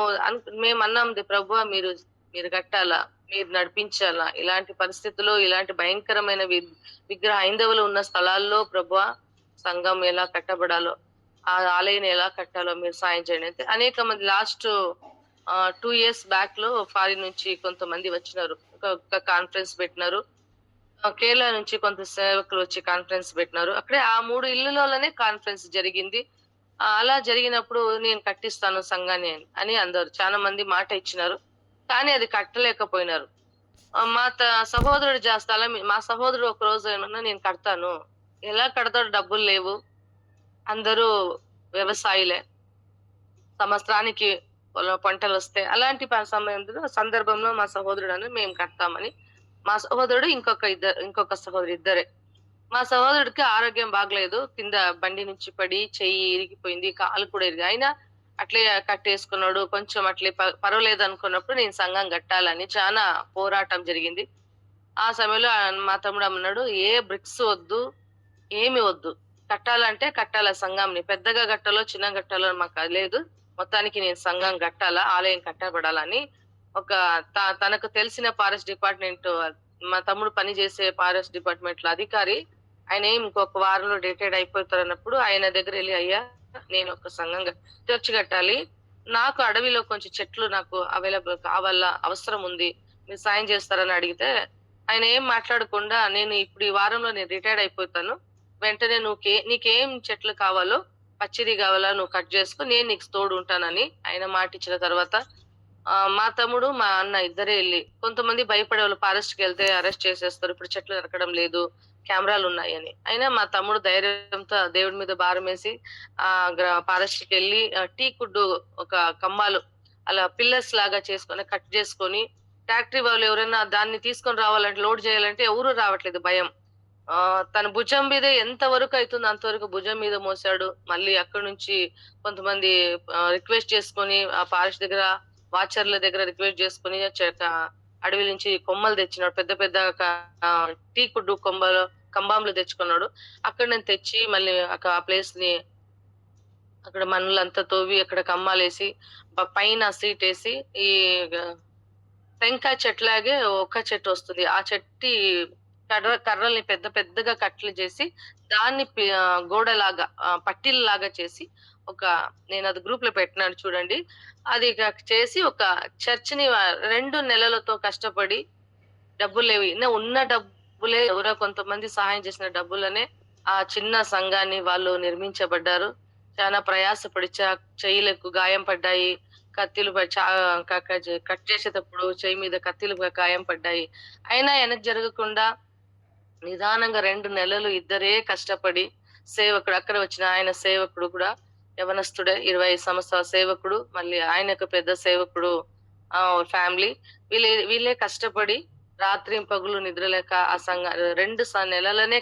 అన్నాం, ప్రభువా మీరు కట్టాలా, మీరు నడిపించాలా, ఇలాంటి పరిస్థితుల్లో ఇలాంటి భయంకరమైన హైందవులు ఉన్న స్థలాల్లో ప్రభువా సంఘం ఎలా కట్టబడాలో, ఆ ఆలయం ఎలా కట్టాలో మీరు సాయం చేయండి అంటే అనేక మంది లాస్ట్ 2 years బ్యాక్ లో ఫారిన్ నుంచి కొంతమంది వచ్చినారు, ఒక కాన్ఫరెన్స్ పెట్టినారు. కేరళ నుంచి కొంత సేవకులు వచ్చి కాన్ఫరెన్స్ పెట్టినారు. అక్కడే ఆ 3 ఇళ్లలోనే కాన్ఫరెన్స్ జరిగింది. అలా జరిగినప్పుడు నేను కట్టిస్తాను సంఘాన్ని అని అందరు చాలా మంది మాట ఇచ్చినారు, కానీ అది కట్టలేకపోయినారు. మా సహోదరుడు మా సహోదరుడు ఒక రోజు ఏమన్నా నేను కడతాను, ఎలా కడతాడు, డబ్బులు లేవు, అందరూ వ్యవసాయులే, సంవత్సరానికి పంటలు వస్తాయి, అలాంటి సందర్భంలో మా సహోదరుడు మేము కడతామని, మా సహోదరుడు ఇంకొక సహోదరు ఇద్దరే. మా సహోదరుడికి ఆరోగ్యం బాగలేదు, కింద బండి నుంచి పడి చెయ్యి ఇరిగిపోయింది, కాలు కూడా ఇరిగి, అయినా అట్లే కట్టేసుకున్నాడు. కొంచెం అట్లే పర్వాలేదు అనుకున్నప్పుడు నేను సంఘం కట్టాలని చాలా పోరాటం జరిగింది. ఆ సమయంలో మా తమ్ముడు అన్నాడు, ఏ బ్రిక్స్ వద్దు, ఏమి వద్దు, కట్టాలంటే కట్టాల సంఘంని, పెద్దగా కట్టాలో చిన్న కట్టాలో మాకు లేదు, మొత్తానికి నేను సంఘం కట్టాలా, ఆలయం కట్టబడాలని ఒక తనకు తెలిసిన ఫారెస్ట్ డిపార్ట్మెంట్, మా తమ్ముడు పని చేసే ఫారెస్ట్ డిపార్ట్మెంట్ లో అధికారి, ఆయన ఇంకొక వారంలో రిటైర్డ్ అయిపోతారు అన్నప్పుడు ఆయన దగ్గర వెళ్ళి, అయ్యా నేను ఒక సంఘం చర్చ్ కట్టాలి, నాకు అడవిలో కొంచెం చెట్లు నాకు అవైలబుల్ కావాలా, అవసరం ఉంది, మీరు సాయం చేస్తారని అడిగితే ఆయన ఏం మాట్లాడకుండా, నేను ఇప్పుడు ఈ వారంలో నేను రిటైర్డ్ అయిపోతాను, వెంటనే నీకేం చెట్లు కావాలో, పచ్చిది కావాలా నువ్వు కట్ చేసుకో, నేను నీకు తోడు ఉంటానని ఆయన మాట ఇచ్చిన తర్వాత మా తమ్ముడు మా అన్న ఇద్దరే వెళ్ళి, కొంతమంది భయపడే వాళ్ళు ఫారెస్ట్ కి వెళ్తే అరెస్ట్ చేసేస్తారు, ఇప్పుడు చెట్లు నరకడం లేదు, కెమెరాలు ఉన్నాయని. అయినా మా తమ్ముడు ధైర్యంతో దేవుడి మీద భారం వేసి ఫారెస్ట్ కి వెళ్ళి టీ కుడ్డు ఒక కమ్మాలు అలా పిల్లర్స్ లాగా చేసుకొని కట్ చేసుకొని, ఫ్యాక్టరీ వాళ్ళు ఎవరైనా దాన్ని తీసుకొని రావాలంటే, లోడ్ చేయాలంటే ఎవరు రావట్లేదు, భయం. తన భుజం మీద ఎంత వరకు అవుతుందో అంతవరకు భుజం మీద మోసాడు. మళ్ళీ అక్కడి నుంచి కొంతమంది రిక్వెస్ట్ చేసుకొని ఆ ఫారెస్ట్ దగ్గర వాచర్ల దగ్గర రిక్వెస్ట్ చేసుకుని అడవి నుంచి కొమ్మలు తెచ్చినాడు, పెద్ద పెద్ద టీ కుడ్డు కంబాంలు తెచ్చుకున్నాడు. అక్కడ నేను తెచ్చి మళ్ళీ ఆ ప్లేస్ ని అక్కడ మనులంతా తోవి అక్కడ కమ్మాలేసి పైన సీట్ వేసి, ఈ టెంకాయ చెట్లాగే ఒక చెట్టు వస్తుంది, ఆ చెట్టు కర్రల్ని పెద్ద పెద్దగా కట్లు చేసి దాన్ని గోడలాగా పట్టీలలాగా చేసి నేను అది గ్రూప్ లో పెట్టినాను చూడండి, అది చేసి ఒక చర్చిని 2 నెలలతో కష్టపడి, డబ్బులు లేవు, ఉన్న డబ్బులే ఎవరో కొంతమంది సహాయం చేసిన డబ్బులనే ఆ చిన్న సంఘాన్ని వాళ్ళు నిర్మించబడ్డారు. చాలా ప్రయాసపడి చెయ్యిలకు గాయం పడ్డాయి, కత్తిలు కట్ చేసేటప్పుడు చెయ్యి మీద కత్తిలు గాయం పడ్డాయి. అయినా వెనక్కి జరగకుండా నిదానంగా 2 నెలలు ఇద్దరే కష్టపడి, సేవకుడు అక్కడ వచ్చిన ఆయన సేవకుడు కూడా యవనస్తుడే 25 సంవత్సరాల సేవకుడు. మళ్ళీ ఆయనకు పెద్ద సేవకుడు ఫ్యామిలీ. వీళ్ళే కష్టపడి రాత్రింపగలు నిద్రలేక ఆ 2 నెలలనే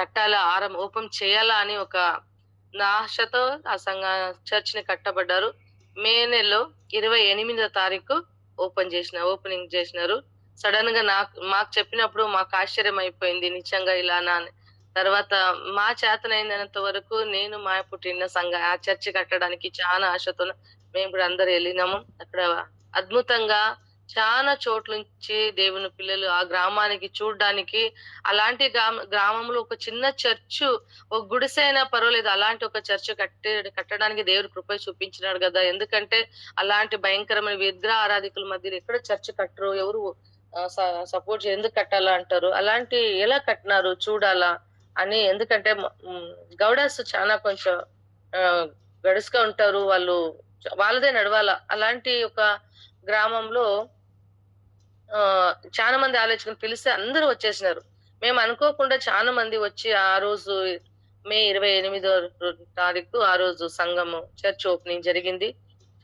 కట్టాలా, ఓపెన్ చేయాలా అని ఒక ఆశతో ఆ చర్చ్‌ని కట్టబడ్డారు. మే నెలలో 28వ తారీఖు ఓపెనింగ్ చేసినారు. సడెన్‌గా మాకు చెప్పినప్పుడు మాకు ఆశ్చర్యం అయిపోయింది. నిజంగా ఇలానా అని. తర్వాత మా చేతనైనంత వరకు నేను మా పుట్టిన ఆ చర్చ్ కట్టడానికి చాలా ఆశతో మేము కూడా అందరూ ఎళ్ళినాము. అక్కడ అద్భుతంగా చాలా చోట్ల నుంచి దేవుని పిల్లలు ఆ గ్రామానికి చూడ్డానికి, అలాంటి గ్రామంలో ఒక చిన్న చర్చు, ఒక గుడిసె అయినా పర్వాలేదు అలాంటి ఒక చర్చ్ కట్టడానికి దేవుడు కృప చూపించినాడు గదా! ఎందుకంటే అలాంటి భయంకరమైన విగ్రహ ఆరాధికుల మధ్యలో ఎక్కడ చర్చ్ కట్టరు. ఎవరు సపోర్ట్ ఎందుకు కట్టాలా అంటారు. అలాంటి ఎలా కట్టినారు చూడాలా అని. ఎందుకంటే గౌడాస్ చాలా కొంచెం గడుసుగా ఉంటారు. వాళ్ళదే నడవాల. అలాంటి ఒక గ్రామంలో చాలా మంది ఆలోచనలు పిలిస్తే అందరూ వచ్చేసినారు. మేము అనుకోకుండా చాలా మంది వచ్చి ఆ రోజు మే 28వ తారీఖు ఆ రోజు చర్చ్ ఓపెనింగ్ జరిగింది.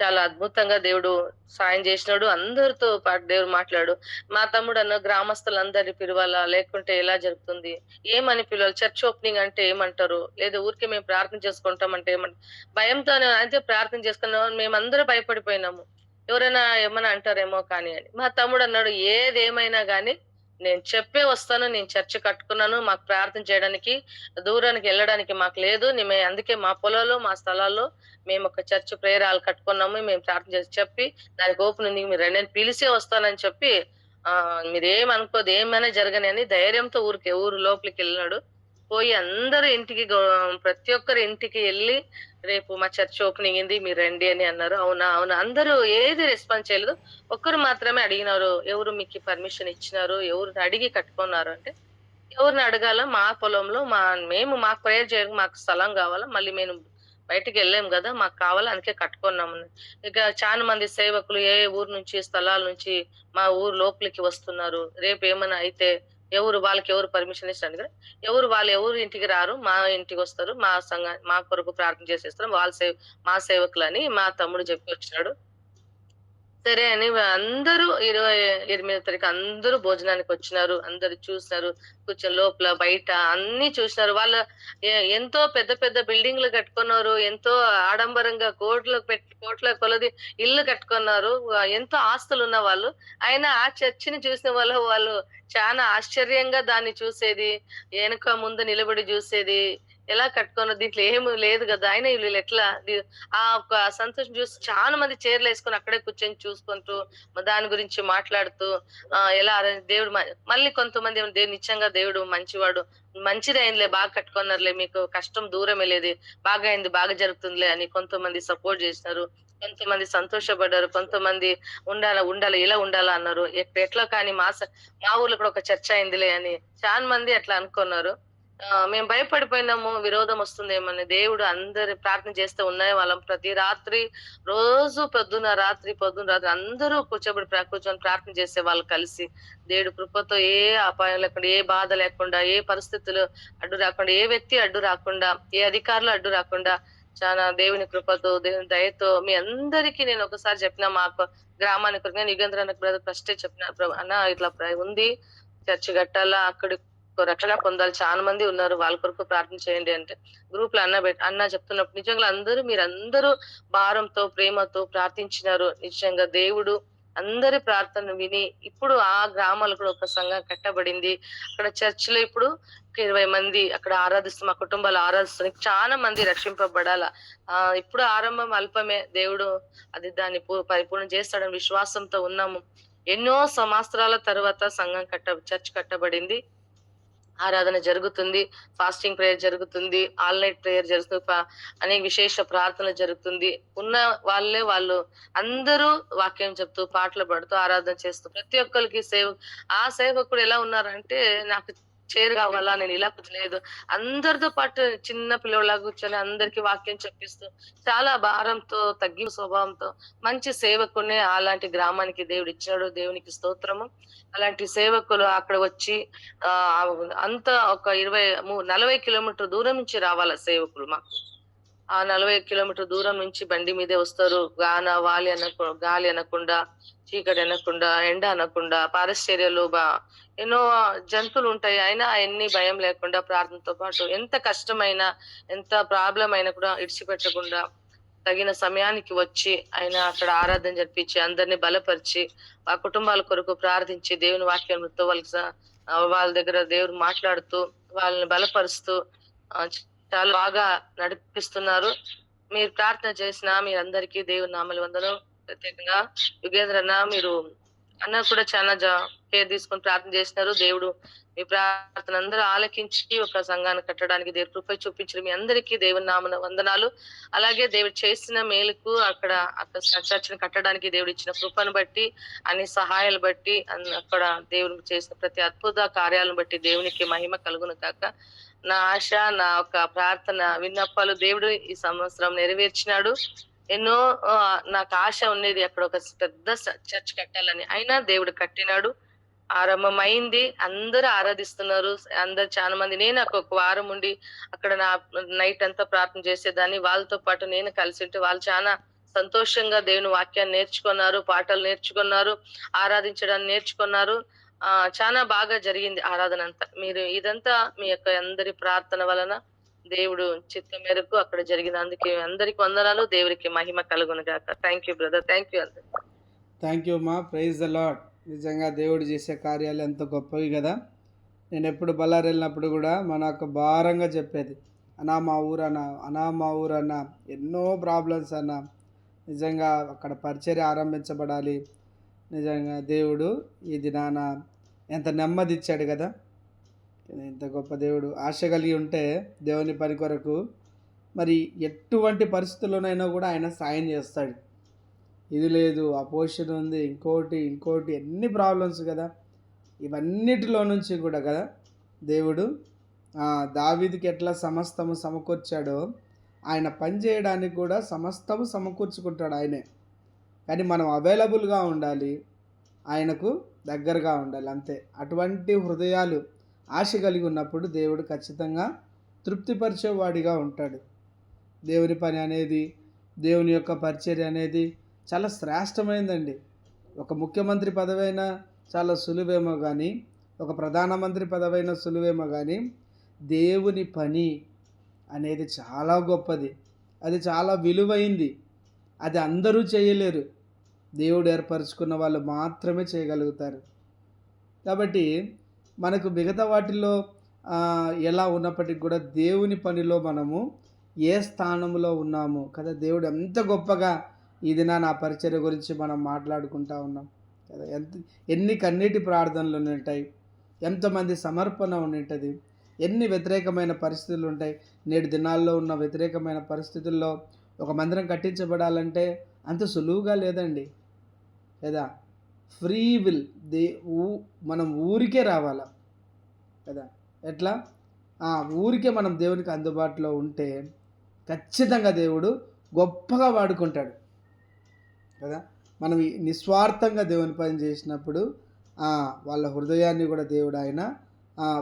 చాలా అద్భుతంగా దేవుడు సాయం చేసినాడు. అందరితో పాటు దేవుడు మాట్లాడు. మా తమ్ముడన్న గ్రామస్తులందరిని పిలవాలా? లేకుంటే ఎలా జరుగుతుంది? ఏమని పిలవాలి? చర్చ్ ఓపెనింగ్ అంటే ఏమంటారు? లేదా ఊరికే మేము ప్రార్థన చేసుకుంటామంటే భయంతోనే అయితే ప్రార్థన చేసుకున్నాం. మేమందరం భయపడిపోయినాము. ఎవరైనా ఏమన్నా అంటారేమో కానీ అని. మా తమ్ముడన్నాడు, "ఏదేమైనా గాని నేను చెప్పే వస్తాను. నేను చర్చ్ కట్టుకున్నాను. మాకు ప్రార్థన చేయడానికి దూరానికి ఎళ్ళడానికి మాకు లేదు. అందుకే మా పొలాల్లో, మా స్థలాల్లో మేము ఒక చర్చ్ ప్రేయర్ హాల్ కట్టుకున్నాము. మేము ప్రార్థన చేసి చెప్పి దానికి ఓపెనింగ్‌కి మీరు రండి అని పిలిసే వస్తానని చెప్పి మీరేమనుకోద్దు, ఏమైనా జరగని అని ధైర్యంతో ఊరు లోపలికెళ్ళినాడు. పోయి అందరూ ప్రతి ఒక్కరి ఇంటికి ఎళ్లి రేపు మా చర్చ్ ఓపెనింగ్ ఉంది మీరు రండి అని అన్నారు. అవునా? అవునా? అందరూ ఏది రెస్పాన్స్ చేయలేదు. ఒక్కరు మాత్రమే అడిగినారు. ఎవరు మీకు పర్మిషన్ ఇచ్చినారు? ఎవరిని అడిగి కట్టుకున్నారు అంటే, ఎవరిని అడగాల? మా పొలంలో మేము మాకు ప్రేయర్ చేయడానికి మాకు స్థలం కావాలా. మళ్ళీ మేము బయటికెళ్ళలేము గదా! మాకు కావాలా అందుకే కట్టుకున్నాము. ఇక చాలా మంది సేవకులు ఏ ఊరు నుంచి స్థలాల నుంచి మా ఊరు లోపలికి వస్తున్నారు. రేపు ఏమైనా అయితే వాళ్ళకెవరు పర్మిషన్ ఇస్తారు కదా! ఎవరు ఇంటికి రారు. మా ఇంటికొస్తారు. మా కొరకు ప్రార్థన చేసేస్తారు. మా సేవకులని మా తమ్ముడు చెప్పి వచ్చినాడు. సరే అని అందరూ 28వ తారీఖు అందరూ భోజనానికొచ్చినారు. అందరూ చూసినారు. కూర్చొని లోపల, బయట అన్నీ చూసినారు. ఎంతో పెద్ద పెద్ద బిల్డింగ్‌లు కట్టుకున్నారు. ఎంతో ఆడంబరంగా కోట్ల కొలది ఇల్లు కట్టుకున్నారు. ఎంతో ఆస్తులున్న వాళ్ళు. అయినా ఆ చర్చిని చూసిన వాళ్ళు చానా ఆశ్చర్యంగా దాన్ని చూసేది. ముందు నిలబడి చూసేది. ఎలా కట్టుకున్నారు? దీంట్లో ఏమి లేదు గదా! అయినా వీళ్ళెట్లా ఆ ఒక సంతోషం చూసి చాలా మంది చైర్‌లేసుకొని అక్కడే కూర్చొని చూసుకుంటూ, దాని గురించి మాట్లాడుతూ ఎలా దేవుడు మళ్ళీ కొంతమంది నిజంగా దేవుడు మంచివాడు. మంచిదే అయిందిలే, బాగా కట్టుకున్నారులే, మీకు కష్టం దూరమే లేదు. బాగా అయింది, బాగా జరుగుతుందిలే అని కొంతమంది సపోర్ట్ చేసినారు. కొంతమంది సంతోషపడ్డారు. కొంతమంది ఉండాలా, ఇలా ఉండాలా అన్నారు. ఎట్లా కానీ మా ఊర్లో కూడా ఒక చర్చ్ అయిందిలే అని చాలా మంది అట్లా అనుకున్నారు. మేము భయపడిపోయినాము. విరోధం వస్తుందేమోని. దేవుడు అందరి ప్రార్థన చేస్తూ వాళ్ళం. ప్రతి రాత్రి రోజు పొద్దున రాత్రి అందరూ కూర్చొని ప్రార్థన చేసేవాళ్ళు కలిసి. దేవుడి కృపతో ఏ అపాయం లేకుండా, ఏ బాధ లేకుండా, ఏ పరిస్థితులు అడ్డు రాకుండా, ఏ వ్యక్తి అడ్డు రాకుండా, ఏ అధికారులు అడ్డు రాకుండా చాలా దేవుని కృపతో, దేవుని దయతో మీ అందరికీ నేను ఒకసారి చెప్పిన మా గ్రామానికి నేను యుగేంద్ర అన్నకు బ్రదర్ ఫస్టే చెప్పిన, అన్న ఇట్లా ఉంది, చర్చి కట్టాలా, అక్కడ రక్షణ పొందాలి, చాలా మంది ఉన్నారు, వాళ్ళ కొరకు ప్రార్థన చేయండి అంటే గ్రూప్ లో అన్న చెప్తున్నప్పుడు నిజంగా మీరందరూ భారంతో ప్రేమతో ప్రార్థించినారు. నిజంగా దేవుడు అందరి ప్రార్థన విని ఇప్పుడు ఆ గ్రామాలు కూడా ఒక సంఘం కట్టబడింది. అక్కడ చర్చ్ లో ఇప్పుడు 20 మంది అక్కడ మా కుటుంబాలు ఆరాధిస్తున్నారు. చాలా మంది రక్షింపబడాల. ఇప్పుడు ఆరంభం అల్పమే. దేవుడు దాన్ని పరిపూర్ణ చేస్తాడని విశ్వాసంతో ఉన్నాము. ఎన్నో సంవత్సరాల తర్వాత చర్చ్ కట్టబడింది. ఆరాధన జరుగుతుంది. ఫాస్టింగ్ ప్రేయర్ జరుగుతుంది. ఆల్ నైట్ ప్రేయర్ జరుగుతుంది. అనేక విశేష ప్రార్థనలు జరుగుతుంది. వాళ్ళు అందరూ వాక్యం చెప్తూ, పాటలు పాడుతూ, ఆరాధన చేస్తూ ప్రతి ఒక్కరికి ఆ సేవకుడు ఎలా ఉన్నారంటే, నాకు చైర్ కావాలా, నేను ఇలా కూర్చోలేదు, అందరితో పాటు చిన్న పిల్లలాగా కూర్చొని అందరికి వాక్యం చెప్పిస్తూ చాలా భారంతో, తగ్గింపు స్వభావంతో మంచి సేవకుని అలాంటి గ్రామానికి దేవుడు ఇచ్చాడు. దేవునికి స్తోత్రము. అలాంటి సేవకులు అక్కడ వచ్చి అంత ఒక 40 కిలోమీటర్ దూరం నుంచి రావాల సేవకులు మాకు. ఆ 40 కిలోమీటర్ దూరం నుంచి బండి మీదే వస్తారు. గాలి అనకుండా, చీకటి అనకుండా, ఎండ అనకుండా, ఫారెస్ట్ ఏరియాలో ఎన్నో జంతువులు ఉంటాయి. అయినా అయన్నీ భయం లేకుండా ప్రార్థనతో పాటు ఎంత కష్టమైనా, ఎంత ప్రాబ్లమ్ అయినా కూడా ఇడిచిపెట్టకుండా తగిన సమయానికి వచ్చి ఆయన అక్కడ ఆరాధన జరిపించి అందరిని బలపరిచి ఆ కుటుంబాల కొరకు ప్రార్థించి దేవుని వాక్యంతో వాళ్ళ దగ్గర దేవుడు మాట్లాడుతూ వాళ్ళని బలపరుస్తూ చాలా బాగా నడిపిస్తున్నారు. మీరు ప్రార్థన చేసిన మీరందరికీ దేవుని నామములు వందనం. ప్రత్యేకంగా యుగేంద్ర అన్న మీరు అన్న కూడా చాలా కేర్ తీసుకొని ప్రార్థన చేసినారు. దేవుడు మీ ప్రార్థన అందరూ ఆలకించి ఒక సంఘాన్ని కట్టడానికి దేవుడు కృప చూపించిన మీ అందరికీ దేవుని నామమున వందనాలు. అలాగే దేవుడు చేసిన మేలుకు అక్కడ చర్చను కట్టడానికి దేవుడు ఇచ్చిన కృపను బట్టి, అన్ని సహాయాలు బట్టి, అక్కడ దేవుడు చేసిన ప్రతి అద్భుత కార్యాలను బట్టి దేవునికి మహిమ కలుగును కాక. నా ఆశ, నా ఒక ప్రార్థన విన్నపాలు దేవుడు ఈ సంవత్సరం నెరవేర్చినాడు. ఎన్నో నాకు ఆశ ఉండేది అక్కడ ఒక పెద్ద చర్చ్ కట్టాలని, అయినా దేవుడు కట్టినాడు. ఆరంభమైంది. అందరూ ఆరాధిస్తున్నారు. అందరు చాలా మంది, నేను ఒక వారం ఉండి అక్కడ నా నైట్ అంతా ప్రార్థన చేసేదాన్ని. వాళ్ళతో పాటు నేను కలిసి ఉంటే వాళ్ళు చాలా సంతోషంగా దేవుని వాక్యాన్ని నేర్చుకున్నారు, పాటలు నేర్చుకున్నారు, ఆరాధించడాన్ని నేర్చుకున్నారు. చాలా బాగా జరిగింది ఆరాధన అంతా. మీరు ఇదంతా మీ యొక్క అందరి ప్రార్థన వలన దేవుడు చిత్తం మేరకు అక్కడ జరిగినందుకు అందరికి వందనాలు. దేవుడికి మహిమ కలుగును గాక. Thank you brother. Thank you. Thank you అమ్మా. Praise the Lord. నిజంగా దేవుడు చేసే కార్యాలు ఎంతో గొప్పవి కదా. నేను ఎప్పుడు బళ్ళారి వెళ్ళినప్పుడు కూడా మన యొక్క భారంగా చెప్పేది, అన్నా మా ఊరన్నా ఎన్నో ప్రాబ్లమ్స్ అన్నా. నిజంగా అక్కడ పరిచర్య ఆరంభించబడాలి. నిజంగా దేవుడు ఈ దినాన ఎంత నెమ్మది ఇచ్చాడు కదా. ఎంత గొప్ప దేవుడు. ఆశ కలిగి ఉంటే దేవుని పని కొరకు మరి ఎటువంటి పరిస్థితుల్లోనైనా కూడా ఆయన సాయం చేస్తాడు. ఇది లేదు, ఆ పోషన్ ఉంది, ఇంకోటి ఎన్ని ప్రాబ్లమ్స్ కదా. ఇవన్నిటిలో నుంచి కూడా కదా దేవుడు దావీదుకి ఎట్లా సమస్తము సమకూర్చాడో ఆయన పని చేయడానికి కూడా సమస్తము సమకూర్చుకుంటాడు ఆయనే. కానీ మనం అవైలబుల్గా ఉండాలి, ఆయనకు దగ్గరగా ఉండాలి, అంతే. అటువంటి హృదయాలు ఆశ కలిగి ఉన్నప్పుడు దేవుడు ఖచ్చితంగా తృప్తిపరిచేవాడిగా ఉంటాడు. దేవుని పని అనేది, దేవుని యొక్క పరిచర్య అనేది చాలా శ్రేష్టమైందండి. ఒక ముఖ్యమంత్రి పదవైనా చాలా సులువేమో కానీ, ఒక ప్రధానమంత్రి పదవైనా సులువేమో కానీ, దేవుని పని అనేది చాలా గొప్పది. అది చాలా విలువైంది. అది అందరూ చేయలేరు. దేవుడు ఏర్పరచుకున్న వాళ్ళు మాత్రమే చేయగలుగుతారు. కాబట్టి మనకు మిగతా వాటిల్లో ఎలా ఉన్నప్పటికీ కూడా దేవుని పనిలో మనము ఏ స్థానంలో ఉన్నాము కదా. దేవుడు ఎంత గొప్పగా ఈ దినాన నా పరిచర్య గురించి మనం మాట్లాడుకుంటూ ఉన్నాం కదా. ఎన్ని కన్నీటి ప్రార్థనలు ఉంటాయి, ఎంతమంది సమర్పణ ఉంటుంది, ఎన్ని వ్యతిరేకమైన పరిస్థితులు ఉంటాయి. నేటి దినాల్లో ఉన్న వ్యతిరేకమైన పరిస్థితుల్లో ఒక మందిరం కట్టించబడాలంటే అంత సులువుగా లేదండి కదా. ఫ్రీ విల్ మనం ఊరికే రావాలా కదా. ఎట్లా ఊరికే మనం దేవునికి అందుబాటులో ఉంటే ఖచ్చితంగా దేవుడు గొప్పగా వాడుకుంటాడు కదా. మనం నిస్వార్థంగా దేవుని పని చేసినప్పుడు వాళ్ళ హృదయాన్ని కూడా దేవుడు ఆయన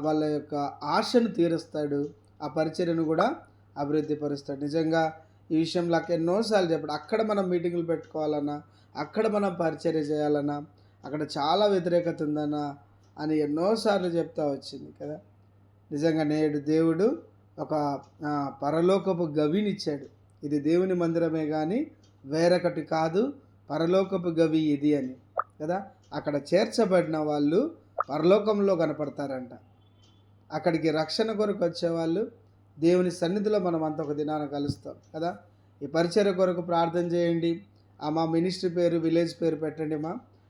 వాళ్ళ యొక్క ఆశను తీరుస్తాడు, ఆ పరిచర్యను కూడా అభివృద్ధి పరుస్తాడు. నిజంగా ఈ విషయంలో ఎన్నోసార్లు చెప్పాడు. అక్కడ మనం మీటింగులు పెట్టుకోవాలన్నా, అక్కడ మనం పరిచర్య చేయాలన్నా అక్కడ చాలా వ్యతిరేకత ఉందన్నా అని ఎన్నోసార్లు చెప్తా వచ్చింది కదా. నిజంగా నేడు దేవుడు ఒక పరలోకపు గవినిచ్చాడు. ఇది దేవుని మందిరమే కానీ వేరొకటి కాదు, పరలోకపు గవి ఇది అని కదా. అక్కడ చేర్చబడిన వాళ్ళు పరలోకంలో కనపడతారంట. అక్కడికి రక్షణ కొరకు వచ్చేవాళ్ళు దేవుని సన్నిధిలో మనం అంత ఒక దినాన కలుస్తాం కదా. ఈ పరిచర్య కొరకు ప్రార్థన చేయండి. మా మినిస్ట్రీ పేరు, విలేజ్ పేరు పెట్టండి.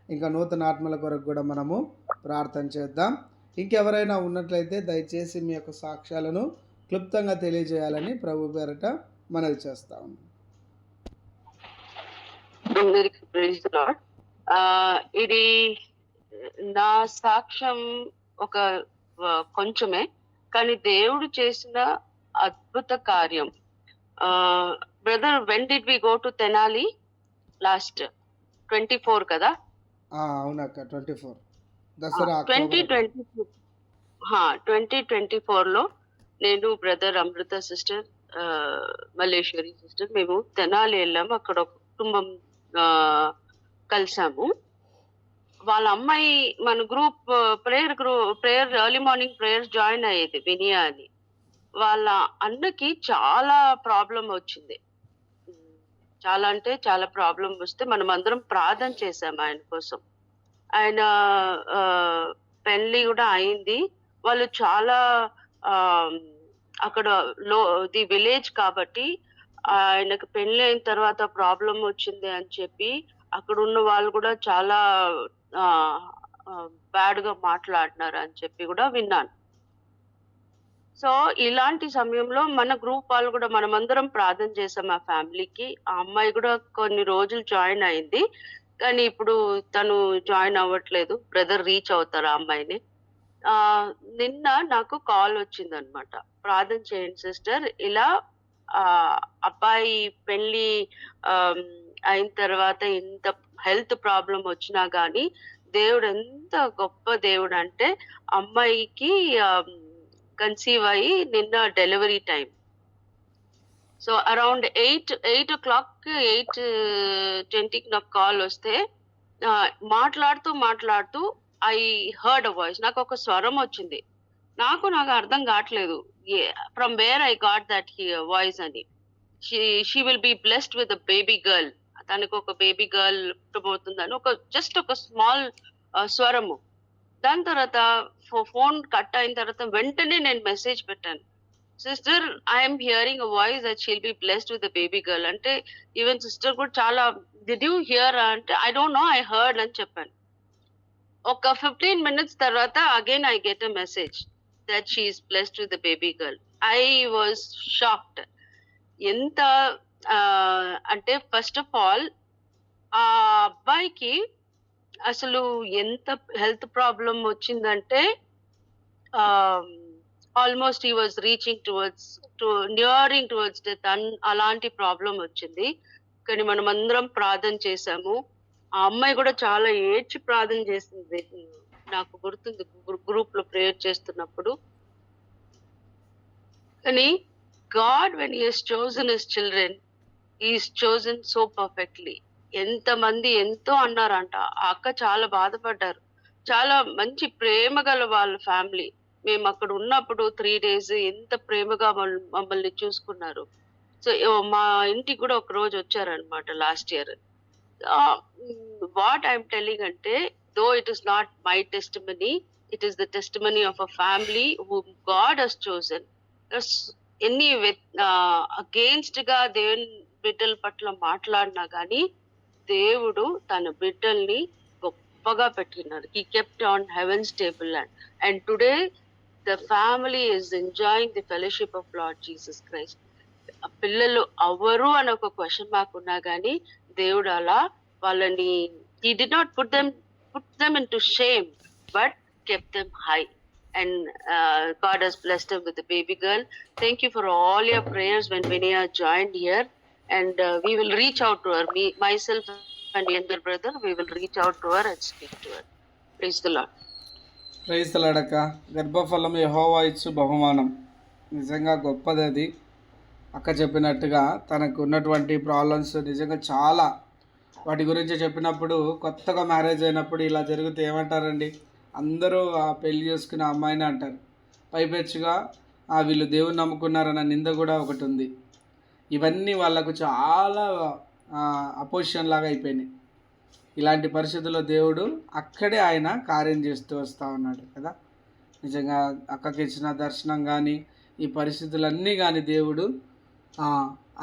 ఇంకా నూతన ఆత్మల కొరకు కూడా మనము ప్రార్థన చేద్దాం. ఇంకెవరైనా ఉన్నట్లయితే దయచేసి మీ యొక్క సాక్ష్యాలను క్లుప్తంగా తెలియజేయాలని ప్రభు పేరట మనవి చేస్తా ఉన్నాం. ఇది నా సాక్ష్యం ఒక కొంచెమే, కానీ దేవుడు చేసిన అద్భుత కార్యం. Brother, when did we go to Tenali last 24 కదా? అవునక్క, 24 దసరా 2024 లో నేను, brother Amrutha sister, Malleswari sister, మేము తెనాలి వెళ్ళాము. అక్కడ ఒక కుటుంబం కలిసాము. వాళ్ళ అమ్మాయి మన prayer early morning prayer join అయ్యేది, వినియా అని. వాళ్ళ అన్నకి చాలా ప్రాబ్లం వచ్చింది. చాలా అంటే చాలా ప్రాబ్లం వస్తే మనం అందరం ప్రార్థన చేశాము ఆయన కోసం. ఆయన పెళ్లి కూడా అయింది. వాళ్ళు చాలా అక్కడ ది విలేజ్ కాబట్టి ఆయనకు పెళ్లి అయిన తర్వాత ప్రాబ్లం వచ్చింది అని చెప్పి అక్కడ ఉన్న వాళ్ళు కూడా చాలా బ్యాడ్ గా మాట్లాడినారు అని చెప్పి కూడా విన్నాను. సో ఇలాంటి సమయంలో మన గ్రూప్ వాళ్ళు కూడా మనమందరం ప్రార్థన చేసాం ఆ ఫ్యామిలీకి. ఆ అమ్మాయి కూడా కొన్ని రోజులు జాయిన్ అయింది, కానీ ఇప్పుడు తను జాయిన్ అవ్వట్లేదు. బ్రదర్ రీచ్ అవుతారు ఆ అమ్మాయిని. నిన్న నాకు కాల్ వచ్చింది అనమాట, ప్రార్థన చేయండి సిస్టర్, ఇలా అబ్బాయి పెళ్లి అయిన తర్వాత ఇంత హెల్త్ ప్రాబ్లం వచ్చినా గానీ దేవుడు ఎంత గొప్ప దేవుడు అంటే అమ్మాయికి కన్సీవ్ అయ్యి నిన్న delivery time. So around 8 o'clock 8:20కి నాకు కాల్ వస్తే మాట్లాడుతూ ఐ హర్డ్ అ వాయిస్. నాకు ఒక స్వరం వచ్చింది. నాకు అర్థం కావట్లేదు from where I got that voice అని. She will be blessed with a baby girl, తనకు ఒక బేబీ గర్ల్ పుట్టబోతుందని జస్ట్ ఒక స్మాల్ స్వరము. దాని తర్వాత ఫోన్ కట్ అయిన తర్వాత వెంటనే నేను మెసేజ్ పెట్టాను, sister I'm hearing a voice that she'll be blessed with the baby girl అంటే. ఈవెన్ సిస్టర్ కూడా చాలా డిడ్ యూ హియర్ అంటే I don't know, I heard అని చెప్పాను. ఒక 15 minutes తర్వాత again I get a message that she is blessed with the baby girl. I was shocked. ఎంత అంటే ఫస్ట్ ఆఫ్ ఆల్ ఆ అబ్బాయికి అసలు ఎంత హెల్త్ ప్రాబ్లం వచ్చిందంటే almost he was nearing towards death. అలాంటి ప్రాబ్లం వచ్చింది. కానీ మనం అందరం ప్రార్థన చేశాము. ఆ అమ్మాయి కూడా చాలా ఏడ్చి ప్రార్థన చేసింది, నాకు గుర్తుంది గ్రూప్ లో ప్రేయర్ చేస్తున్నప్పుడు. కానీ God when he has chosen his children, he is chosen so perfectly. ఎంతమంది ఎంతో అన్నారంట. ఆ అక్క చాలా బాధపడ్డారు. చాలా మంచి ప్రేమ గల వాళ్ళ ఫ్యామిలీ. మేము అక్కడ ఉన్నప్పుడు 3 days ఎంత ప్రేమగా మమ్మల్ని చూసుకున్నారు. సో మా ఇంటికి కూడా ఒక రోజు వచ్చారనమాట last year. What I'm telling అంటే, though it is not my testimony, it is the testimony of a family whom God has chosen. ఎన్ని అగేన్స్ట్ గా దేవుని బిడ్డల పట్ల మాట్లాడినా గానీ దేవుడు తన బిడ్డల్ని గొప్పగా పెట్టినారు. He kept on heavens table and today the family is enjoying the fellowship of Lord Jesus Christ. పిల్లలు ఎవరు అని ఒక క్వశ్చన్ మార్క్ ఉన్నా గానీ దేవుడు అలా వాళ్ళని he did not put them into shame but kept them high, and God has blessed them with a baby girl. Thank you for all your prayers when Vinaya joined here, and we will reach out to her, myself and younger brother, we will reach out to her and speak to her. Praise the Lord. Praise the Lord అక్క. గర్భఫలం యెహోవా ఇచ్చు బహుమానం. నిజంగా గొప్పది అది. అక్క చెప్పినట్టుగా తనకు ఉన్నటువంటి ప్రాబ్లమ్స్ నిజంగా చాలా, వాటి గురించి చెప్పినప్పుడు కొత్తగా మ్యారేజ్ అయినప్పుడు ఇలా జరిగితే ఏమంటారండి, అందరూ ఆ పెళ్లి చేసుకున్న అమ్మాయిని అంటారు. పైపెచ్చుగా వీళ్ళు దేవుని నమ్ముకున్నారన్న నింద కూడా ఒకటి ఉంది. ఇవన్నీ వాళ్ళకు చాలా అపోజిషన్ లాగా అయిపోయినాయి. ఇలాంటి పరిస్థితుల్లో దేవుడు అక్కడే ఆయన కార్యం చేస్తూ వస్తూ ఉన్నాడు కదా. నిజంగా అక్కకి ఇచ్చిన దర్శనం కానీ ఈ పరిస్థితులన్నీ కానీ దేవుడు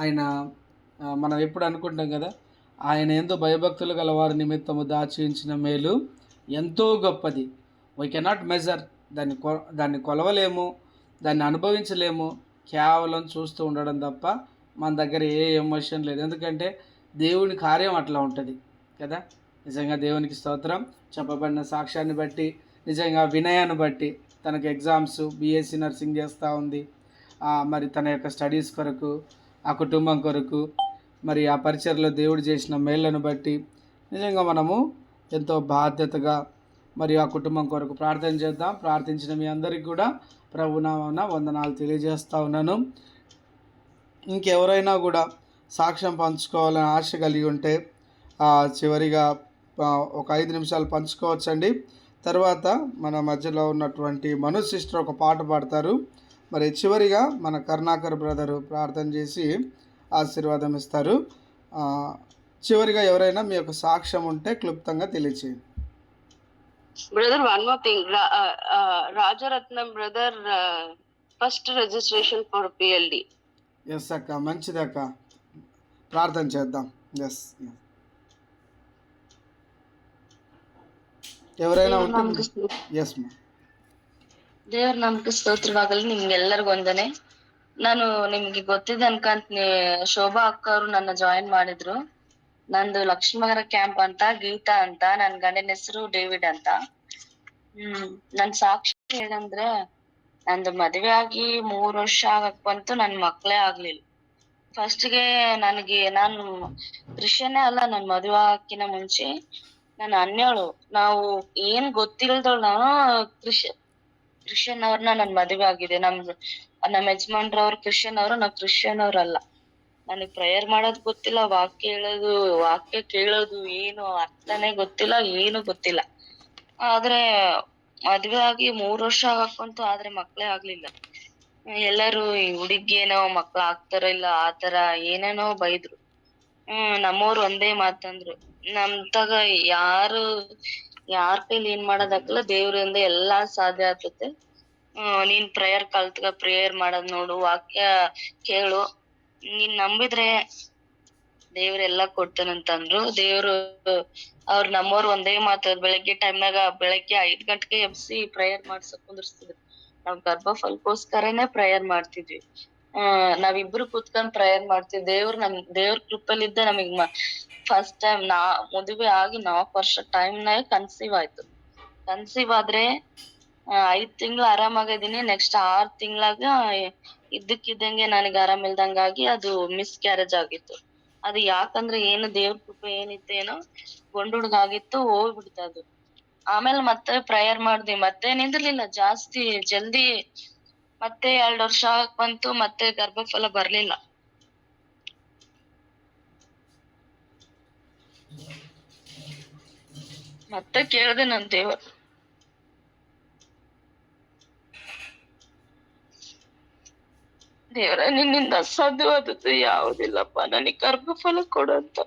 ఆయన మనం ఎప్పుడు అనుకుంటాం కదా, ఆయన ఎంతో భయభక్తులు గల వారి నిమిత్తము దాచించిన మేలు ఎంతో గొప్పది. వీ కెనాట్ మెజర్, దాన్ని కొలవలేము, దాన్ని అనుభవించలేము. కేవలం చూస్తూ ఉండడం తప్ప మన దగ్గర ఏ ఎమోషన్ లేదు. ఎందుకంటే దేవుని కార్యం అట్లా ఉంటుంది కదా. నిజంగా దేవునికి స్తోత్రం. చెప్పబడిన సాక్ష్యాన్ని బట్టి, నిజంగా వినయాన్ని బట్టి, తనకు ఎగ్జామ్స్ బీఎస్సీ నర్సింగ్ చేస్తూ ఉంది. మరి తన యొక్క స్టడీస్ కొరకు, ఆ కుటుంబం కొరకు, మరి ఆ పరిచర్లో దేవుడు చేసిన మేళ్లను బట్టి నిజంగా మనము ఎంతో బాధ్యతగా మరి ఆ కుటుంబం కొరకు ప్రార్థన చేద్దాం. ప్రార్థించిన మీ అందరికీ కూడా ప్రభునామమున వందనాలు తెలియజేస్తూ ఉన్నాను. ఇంకెవరైనా కూడా సాక్ష్యం పంచుకోవాలని ఆశ కలిగి ఉంటే చివరిగా ఒక 5 నిమిషాలు పంచుకోవచ్చండి. తర్వాత మన మధ్యలో ఉన్నటువంటి మను సిస్టర్ ఒక పాట పాడతారు. మరి చివరిగా మన కరుణాకర్ బ్రదరు ప్రార్థన చేసి ఆశీర్వాదం ఇస్తారు. చివరిగా ఎవరైనా మీ యొక్క సాక్ష్యం ఉంటే క్లుప్తంగా తెలియచేయండి. Brother, one more thing. Rajaratnam brother first registration for PLD. Yes అక్క, మంచిదక్క, ప్రార్థన చేద్దాం. ఎస్, ఎవరైనా ఉంటే ಎಸ್ ಮಾ ದೇವ್ರ ನಮ್ಗೆ ಸ್ತೋತ್ರವಾಗಲಿ. ನಿಮ್ಗೆಲ್ಲರಿಗೂ ವಂದನೆ. ನಾನು ನಿಮ್ಗೆ ಗೊತ್ತಿದೆ ಅನ್ಕಂತೀನಿ, ಶೋಭಾ ಅಕ್ಕ ಅವರು ನನ್ನ ಜಾಯಿನ್ ಮಾಡಿದ್ರು. ನಂದು ಲಕ್ಷ್ಮೀನಗರ ಕ್ಯಾಂಪ್ ಅಂತ, ಗೀತಾ ಅಂತ, ನನ್ ಗಂಡನ ಹೆಸರು ಡೇವಿಡ್ ಅಂತ. ನನ್ ಸಾಕ್ಷಿ ಏನಂದ್ರೆ, ನಂದು ಮದ್ವೆ ಆಗಿ 3 ವರ್ಷ ಆಗಕ್ ಬಂತು, ನನ್ ಮಕ್ಳೇ ಆಗ್ಲಿಲ್ಲ. ಫಸ್ಟ್ಗೆ ನಾನು ಕ್ರಿಶ್ಚಿಯನ್ನೇ ಅಲ್ಲ. ನನ್ ಮದ್ವೆ ಆಗಕ್ಕಿನ ಮುಂಚೆ ನಾನು ಅನ್ಯಾಳು. ನಾವು ಏನ್ ಗೊತ್ತಿಲ್ದವ್ ನಾನು ಕ್ರಿಶ್ಚಿಯನ್ ಅವ್ರನ್ನ ನನ್ ಮದ್ವೆ ಆಗಿದೆ. ನಮ್ಮ ಯಜಮಾನ್ರವ್ರು ಕ್ರಿಶ್ಚಿಯನ್ ಅವ್ರು, ನಾವ್ ಕ್ರಿಶ್ಚಿಯನ್ ಅವ್ರಲ್ಲ. ನನಗ್ ಪ್ರೇಯರ್ ಮಾಡೋದ್ ಗೊತ್ತಿಲ್ಲ, ವಾಕ್ಯ ಕೇಳೋದು ಏನು ಅರ್ಥನೇ ಗೊತ್ತಿಲ್ಲ, ಏನು ಗೊತ್ತಿಲ್ಲ. ಆದ್ರೆ ಮದ್ವೆ ಆಗಿ 3 ವರ್ಷ ಆಗಕ್ಕಂತೂ, ಆದ್ರೆ ಮಕ್ಳೇ ಆಗ್ಲಿಲ್ಲ. ಎಲ್ಲರೂ ಈ ಹುಡುಗೇನೋ ಮಕ್ಳು ಆಗ್ತಾರ ಇಲ್ಲ ಆತರ ಏನೇನೋ ಬೈದ್ರು. ನಮ್ಮವ್ರು ಒಂದೇ ಮಾತಂದ್ರು, ನಮ್ತಾಗ ಯಾರ್ ಕೈಲಿ ಏನ್ ಮಾಡೋದಾಗಲ್ಲ, ದೇವ್ರಿಂದ ಎಲ್ಲಾ ಸಾಧ್ಯ ಆಗ್ತತೆ. ನೀನ್ ಪ್ರೇಯರ್ ಕಲ್ತ್ಗ, ಪ್ರೇಯರ್ ಮಾಡೋದ್ ನೋಡು, ವಾಕ್ಯ ಕೇಳು, ನೀನ್ ನಂಬಿದ್ರೆ ದೇವ್ರೆಲ್ಲಾ ಕೊಡ್ತಾನಂತಂದ್ರು. ಅವ್ರು ನಮ್ಮವ್ರು ಒಂದೇ ಮಾತು, ಬೆಳಗ್ಗೆ ಟೈಮ್ನಾಗ ಬೆಳಗ್ಗೆ 5 ಗಂಟೆಗೆ ಎಬ್ಸಿ ಪ್ರೇಯರ್ ಮಾಡ್ಸಕ್ ಕುಂದಿರ್ಸ್ತಿದ್ರು. ನಾವ್ ಗರ್ಭಫಲಕ್ಕೋಸ್ಕರನೇ ಪ್ರೇಯರ್ ಮಾಡ್ತಿದ್ವಿ. ನಾವಿಬ್ರು ಕೂತ್ಕೊಂಡ್ ಪ್ರೇಯರ್ ಮಾಡ್ತಿದ್ವಿ. ದೇವ್ರ ಕೃಪೆಲಿದ್ದ ನಮಗ್ ಫಸ್ಟ್ ಟೈಮ್ ಮದುವೆ ಆಗಿ 4 ವರ್ಷ ಟೈಮ್ನಾಗ ಕನ್ಸೀವ್ ಆಯ್ತು. ಕನ್ಸೀವ್ ಆದ್ರೆ 5 ತಿಂಗಳು ಆರಾಮಾಗಿದ್ದೀನಿ. ನೆಕ್ಸ್ಟ್ 6 ತಿಂಗಳಾಗ ಇದ್ದಕ್ಕಿದ್ದಂಗೆ ನನಗೆ ಆರಾಮ್ ಇಲ್ದಂಗಾಗಿ ಅದು ಮಿಸ್ ಕ್ಯಾರೇಜ್ ಆಗಿತ್ತು. ಅದು ಯಾಕಂದ್ರೆ ಏನು ದೇವ್ರ ಕೃಪೆ ಏನಿತ್ತೇನೋ, ಗಂಡು ಹುಡ್ಗ ಆಗಿತ್ತು, ಹೋಗ್ಬಿಡ್ತು ಅದು. ಆಮೇಲೆ ಮತ್ತೆ ಪ್ರೇಯರ್ ಮಾಡ್ದಿ, ಮತ್ತೆ ನಿಂದಿರ್ಲಿಲ್ಲ ಜಾಸ್ತಿ ಜಲ್ದಿ. ಮತ್ತೆ 2 ವರ್ಷ ಬಂತು, ಮತ್ತೆ ಗರ್ಭಫಲ ಬರ್ಲಿಲ್ಲ. ಮತ್ತೆ ಕೇಳ್ದೆ ನನ್ ದೇವ್ರ ನಿನ್ನಿಂದ ಅಸಾಧ್ಯವಾದದ್ದು ಯಾವುದಿಲ್ಲಪ್ಪ, ನನಗ್ ಗರ್ಭಫಲ ಕೊಡು ಅಂತ.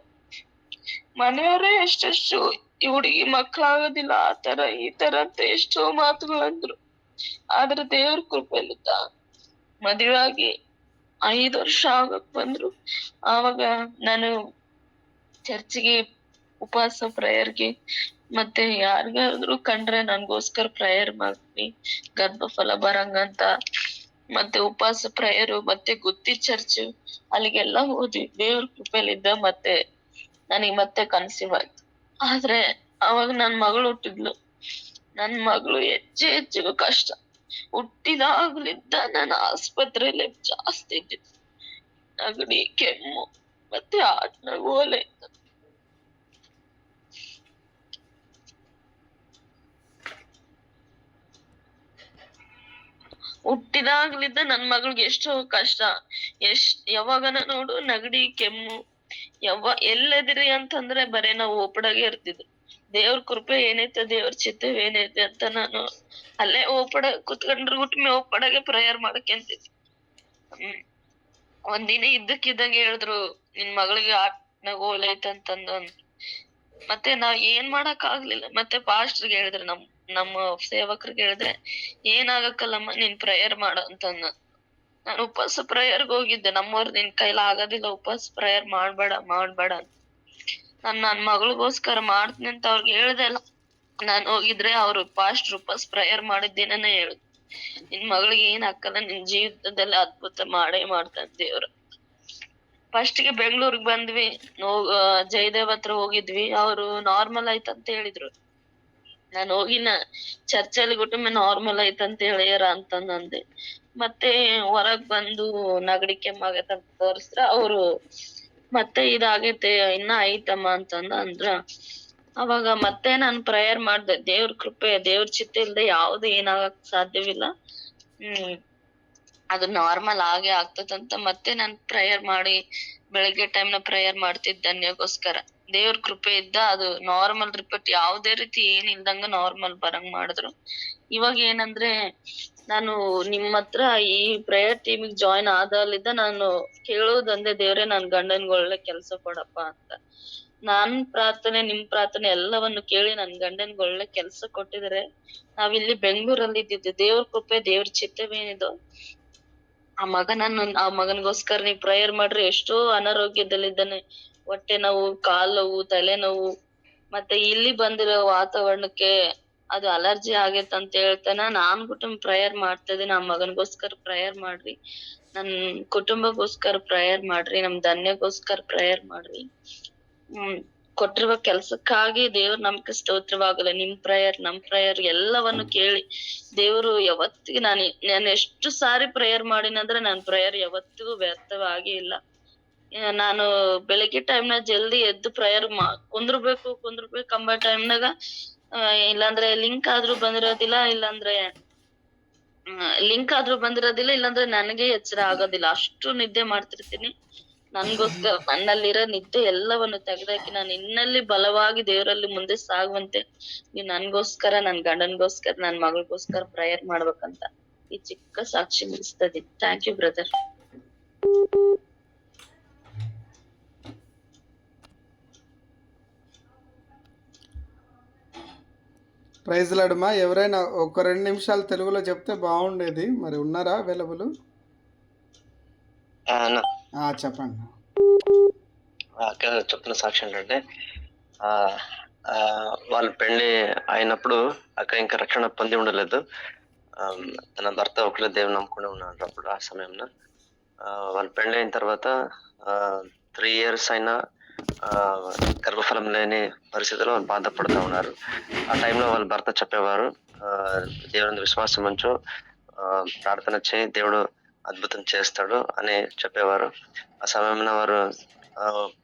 ಮನೆಯವರೇ ಎಷ್ಟೆಷ್ಟು ಈ ಹುಡುಗಿ ಮಕ್ಳಾಗೋದಿಲ್ಲ, ಈ ತರ ಅಂತ ಎಷ್ಟೋ ಮಾತುಗಳಂದ್ರು. ಆದ್ರೆ ದೇವ್ರ ಕೃಪೆಲಿದ್ದ ಮದುವೆ ಆಗಿ 5 ವರ್ಷ ಆಗಕ್ ಬಂದ್ರು. ಆವಾಗ ನಾನು ಚರ್ಚ್ಗೆ ಉಪವಾಸ ಪ್ರೇಯರ್ಗೆ ಮತ್ತೆ ಯಾರಿಗಾದ್ರು ಕಂಡ್ರೆ ನನ್ಗೋಸ್ಕರ ಪ್ರೇಯರ್ ಮಾಡ್ತೀನಿ, ಗರ್ಭಫಲ ಬರಂಗಂತ. ಮತ್ತೆ ಉಪವಾಸ ಪ್ರೇಯರು, ಮತ್ತೆ ಗುತ್ತಿ ಚರ್ಚ್, ಅಲ್ಲಿಗೆಲ್ಲ ಹೋದ್ವಿ. ದೇವ್ರ ಕೃಪೆಲಿದ್ದ ಮತ್ತೆ ನನಗ್ ಮತ್ತೆ ಕನ್ಸೀವ್ ಆಯ್ತು. ಆದ್ರೆ ಅವಾಗ ನನ್ ಮಗಳು ಹುಟ್ಟಿದ್ಲು. ನನ್ ಮಗಳು ಹೆಚ್ಚಿಗೂ ಕಷ್ಟ. ಹುಟ್ಟಿದಾಗ್ಲಿದ್ದ ನಾನು ಆಸ್ಪತ್ರೆಯಲ್ಲಿ ಜಾಸ್ತಿ ಇದ್ದಿದ್ದು. ನೆಗಡಿ, ಕೆಮ್ಮು, ಮತ್ತೆ ಆಟ್ನಾಗ ಓಲೆ. ಹುಟ್ಟಿದಾಗ್ಲಿದ್ದ ನನ್ ಮಗಳಿಗೆ ಎಷ್ಟೋ ಕಷ್ಟ. ಯಾವಾಗನ ನೋಡು ನೆಗಡಿ, ಕೆಮ್ಮು. ಎಲ್ಲದಿರಿ ಅಂತಂದ್ರೆ ಬರೇ ನಾವು ಓಪಡಾಗೆ ಇರ್ತಿದ್ವಿ. ದೇವ್ರ ಕೃಪೆ ಏನೈತೆ, ದೇವ್ರ ಚಿತ್ತವೇನೈತೆ ಅಂತ ನಾನು ಅಲ್ಲೇ ಕುತ್ಕೊಂಡ್ರ ಗುಟ್ಮೆ ಓಪಡಾಗೆ ಪ್ರೇಯರ್ ಮಾಡಕ್ಕೆಂತಿದ್ವಿ. ಒಂದಿನ ಇದ್ದಕ್ಕಿದ್ದಂಗೆ ಹೇಳಿದ್ರು, ನಿನ್ ಮಗಳಿಗೆ ಆಟ್ನಾಗ ಓಲೈತೆ ಅಂತಂದು. ಮತ್ತೆ ನಾವ್ ಏನ್ ಮಾಡಕ್ ಆಗ್ಲಿಲ್ಲ. ಮತ್ತೆ ಪಾಸ್ಟರ್ಗೆ ಹೇಳಿದ್ರೆ, ನಮ್ಮ ಸೇವಕರಿಗೆ ಹೇಳಿದ್ರೆ, ಏನಾಗಕ್ಕಲ್ಲಮ್ಮ, ನೀನ್ ಪ್ರೇಯರ್ ಮಾಡು ಅಂತಂದ. ನಾನು ಉಪವಾಸ ಪ್ರೇಯರ್ಗೆ ಹೋಗಿದ್ದೆ. ನಮ್ಮವ್ರು, ನಿನ್ ಕೈಲ ಆಗೋದಿಲ್ಲ, ಉಪವಾಸ ಪ್ರೇಯರ್ ಮಾಡ್ಬೇಡ ಅಂತ. ನನ್ ಮಗಳಿಗೋಸ್ಕರ ಮಾಡ್ತೀನಿ ಅಂತ ಅವ್ರಿಗೆ ಹೇಳ್ದೆ ಅಲ್ಲ. ನಾನ್ ಹೋಗಿದ್ರೆ ಅವ್ರು ಪಾಸ್ಟರ್ ಉಪವಾಸ ಪ್ರೇಯರ್ ಮಾಡಿದ್ದೇನೆ ಹೇಳುದು, ನಿನ್ ಮಗಳಿಗೆ ಏನ್ ಹಾಕಲ್ಲ, ನಿನ್ ಜೀವಿತದಲ್ಲಿ ಅದ್ಭುತ ಮಾಡೇ ಮಾಡ್ತಾನೆ ದೇವ್ರು. ಫಸ್ಟ್ಗೆ ಬೆಂಗ್ಳೂರ್ಗ್ ಬಂದ್ವಿ. ಜಯದೇವ್ ಹತ್ರ ಹೋಗಿದ್ವಿ. ಅವ್ರು ನಾರ್ಮಲ್ ಆಯ್ತಂತ ಹೇಳಿದ್ರು. ನಾನು ಹೋಗಿನ ಚರ್ಚಲ್ಲಿ ಗುಟ್ಟೊಮ್ಮೆ ನಾರ್ಮಲ್ ಆಯ್ತಂತ ಹೇಳ್ಯಾರ ಅಂತಂದೆ. ಮತ್ತೆ ಹೊರಗ್ ಬಂದು ನೆಗಡಿ ಕೆಮ್ಮಾಗೈತಂತ ತೋರಿಸ್ರ ಅವ್ರು, ಮತ್ತೆ ಇದಾಗೈತೆ, ಇನ್ನ ಐತಮ್ಮ ಅಂದ್ರ. ಅವಾಗ ಮತ್ತೆ ನಾನ್ ಪ್ರೇಯರ್ ಮಾಡ್ದೆ. ದೇವ್ರ ಕೃಪೆ, ದೇವ್ರ ಚಿತ್ತ ಇಲ್ದೆ ಯಾವ್ದು ಏನಾಗಕ್ ಸಾಧ್ಯವಿಲ್ಲ. ಅದು ನಾರ್ಮಲ್ ಆಗೇ ಆಗ್ತದಂತ ಮತ್ತೆ ನಾನು ಪ್ರೇಯರ್ ಮಾಡಿ ಬೆಳಗ್ಗೆ ಟೈಮ್ನ ಪ್ರೇಯರ್ ಮಾಡ್ತಿದ್ದೆ ಅನ್ನೋಗೋಸ್ಕರ. ದೇವ್ರ ಕೃಪೆ ಇದ್ದ ಅದು ನಾರ್ಮಲ್ ರಿಪೋರ್ಟ್ ಯಾವುದೇ ರೀತಿ ಏನಿಲ್ದಂಗ ನಾರ್ಮಲ್ ಬರಂಗ್ ಮಾಡಿದ್ರು. ಇವಾಗ ಏನಂದ್ರೆ ನಾನು ನಿಮ್ಮ ಹತ್ರ ಈ ಪ್ರೇಯರ್ ಟೀಮಿಗೆ ಜಾಯಿನ್ ಆದಾಲಿದ್ದ ನಾನು ಕೇಳೋದಂದೆ, ದೇವ್ರೆ ನನ್ ಗಂಡನ್ಗೆ ಒಳ್ಳೆ ಕೆಲ್ಸ ಕೊಡಪ್ಪ ಅಂತ. ನಾನ್ ಪ್ರಾರ್ಥನೆ ನಿಮ್ ಪ್ರಾರ್ಥನೆ ಎಲ್ಲವನ್ನು ಕೇಳಿ ನನ್ ಗಂಡನ್ಗೆ ಒಳ್ಳೆ ಕೆಲ್ಸ ಕೊಟ್ಟಿದ್ರೆ ನಾವಿಲ್ಲಿ ಬೆಂಗಳೂರಲ್ಲಿ ಇದ್ದಿದ್ದು. ದೇವ್ರ ಕೃಪೆ ದೇವ್ರ ಚಿತ್ತವೇನಿದೋ ಆ ಮಗನಿಗೋಸ್ಕರ ನೀವ್ ಪ್ರೇಯರ್ ಮಾಡ್ರಿ. ಎಷ್ಟೋ ಅನಾರೋಗ್ಯದಲ್ಲಿದ್ದಾನೆ, ಹೊಟ್ಟೆ ನೋವು, ಕಾಲ್ ನೋವು, ತಲೆನೋವು, ಮತ್ತೆ ಇಲ್ಲಿ ಬಂದಿರೋ ವಾತಾವರಣಕ್ಕೆ ಅದು ಅಲರ್ಜಿ ಆಗೈತೆ ಅಂತ ಹೇಳ್ತಾನ. ನಾನ್ ಕುಟುಂಬ ಪ್ರೇಯರ್ ಮಾಡ್ತಾ ಇದೀನಿ. ಆ ಮಗನಿಗೋಸ್ಕರ ಪ್ರೇಯರ್ ಮಾಡ್ರಿ, ನನ್ ಕುಟುಂಬಗೋಸ್ಕರ ಪ್ರೇಯರ್ ಮಾಡ್ರಿ, ನಮ್ ಧನ್ಯಗೋಸ್ಕರ ಪ್ರೇಯರ್ ಮಾಡ್ರಿ. ಕೊಟ್ಟಿರುವ ಕೆಲ್ಸಕ್ಕಾಗಿ ದೇವ್ರ ನಮ್ಗೆ ಸ್ತೋತ್ರವಾಗಲ್ಲ. ನಿಮ್ ಪ್ರೇಯರ್ ನಮ್ ಪ್ರೇಯರ್ ಎಲ್ಲವನ್ನು ಕೇಳಿ ದೇವ್ರು ಯಾವತ್ತಿಗೂ ನಾನು ಎಷ್ಟು ಸಾರಿ ಪ್ರೇಯರ್ ಮಾಡಿನಂದ್ರೆ ನನ್ ಪ್ರೇಯರ್ ಯಾವತ್ತಿಗೂ ವ್ಯರ್ಥವಾಗೇ ಇಲ್ಲ. ನಾನು ಬೆಳಗ್ಗೆ ಟೈಮ್ನಾಗ ಜಲ್ದಿ ಎದ್ದು ಪ್ರೇಯರ್ ಕುಂದ್ರಬೇಕು ಅಂಬ ಟೈಮ್ನಾಗ ಇಲ್ಲಾಂದ್ರೆ ಲಿಂಕ್ ಆದ್ರೂ ಬಂದಿರೋದಿಲ್ಲ, ಇಲ್ಲಾಂದ್ರೆ ನನಗೆ ಎಚ್ಚರ ಆಗೋದಿಲ್ಲ. ಅಷ್ಟು ನಿದ್ದೆ ಮಾಡ್ತಿರ್ತೀನಿ. ನನ್ಗೋಸ್ಕರ ನನ್ನಲ್ಲಿರೋ ನಿದ್ದೆ ಎಲ್ಲವನ್ನು ತೆಗೆದಾಕಿ ನಾನು ಇನ್ನಲ್ಲಿ ಬಲವಾಗಿ ದೇವರಲ್ಲಿ ಮುಂದೆ ಸಾಗುವಂತೆ ನೀವ್ ನನ್ಗೋಸ್ಕರ, ನನ್ ಗಂಡನ್ಗೋಸ್ಕರ, ನನ್ ಮಗಳಿಗೋಸ್ಕರ ಪ್ರೇಯರ್ ಮಾಡ್ಬೇಕಂತ ಈ ಚಿಕ್ಕ ಸಾಕ್ಷಿ ಮುಗಿಸ್ತಾ ಇದೀನಿ. Thank you brother. ప్రైజ్ లాడమ్మా. ఎవరైనా ఒక 2 నిమిషాలు తెలుగులో చెప్తే బాగుండేది. మరి ఉన్నారా అవైలబుల్? చెప్పండి. చెప్తున్న సాక్షి ఏంటంటే వాళ్ళు పెళ్లి అయినప్పుడు అక్క ఇంకా రక్షణ పొంది ఉండలేదు. తన భర్త ఒకళ్ళే దేవుని నమ్ముకుని ఉన్నాడు అప్పుడు ఆ సమయంలో. వాళ్ళు పెళ్లి అయిన తర్వాత 3 years అయినా గర్భఫలం లేని పరిస్థితిలో వాళ్ళు బాధపడుతూ ఉన్నారు. ఆ టైంలో వాళ్ళ భర్త చెప్పేవారు, దేవుని విశ్వాసం ఉంచు, ప్రార్థన చేయి, దేవుడు అద్భుతం చేస్తాడు అని చెప్పేవారు. ఆ సమయంలో వారు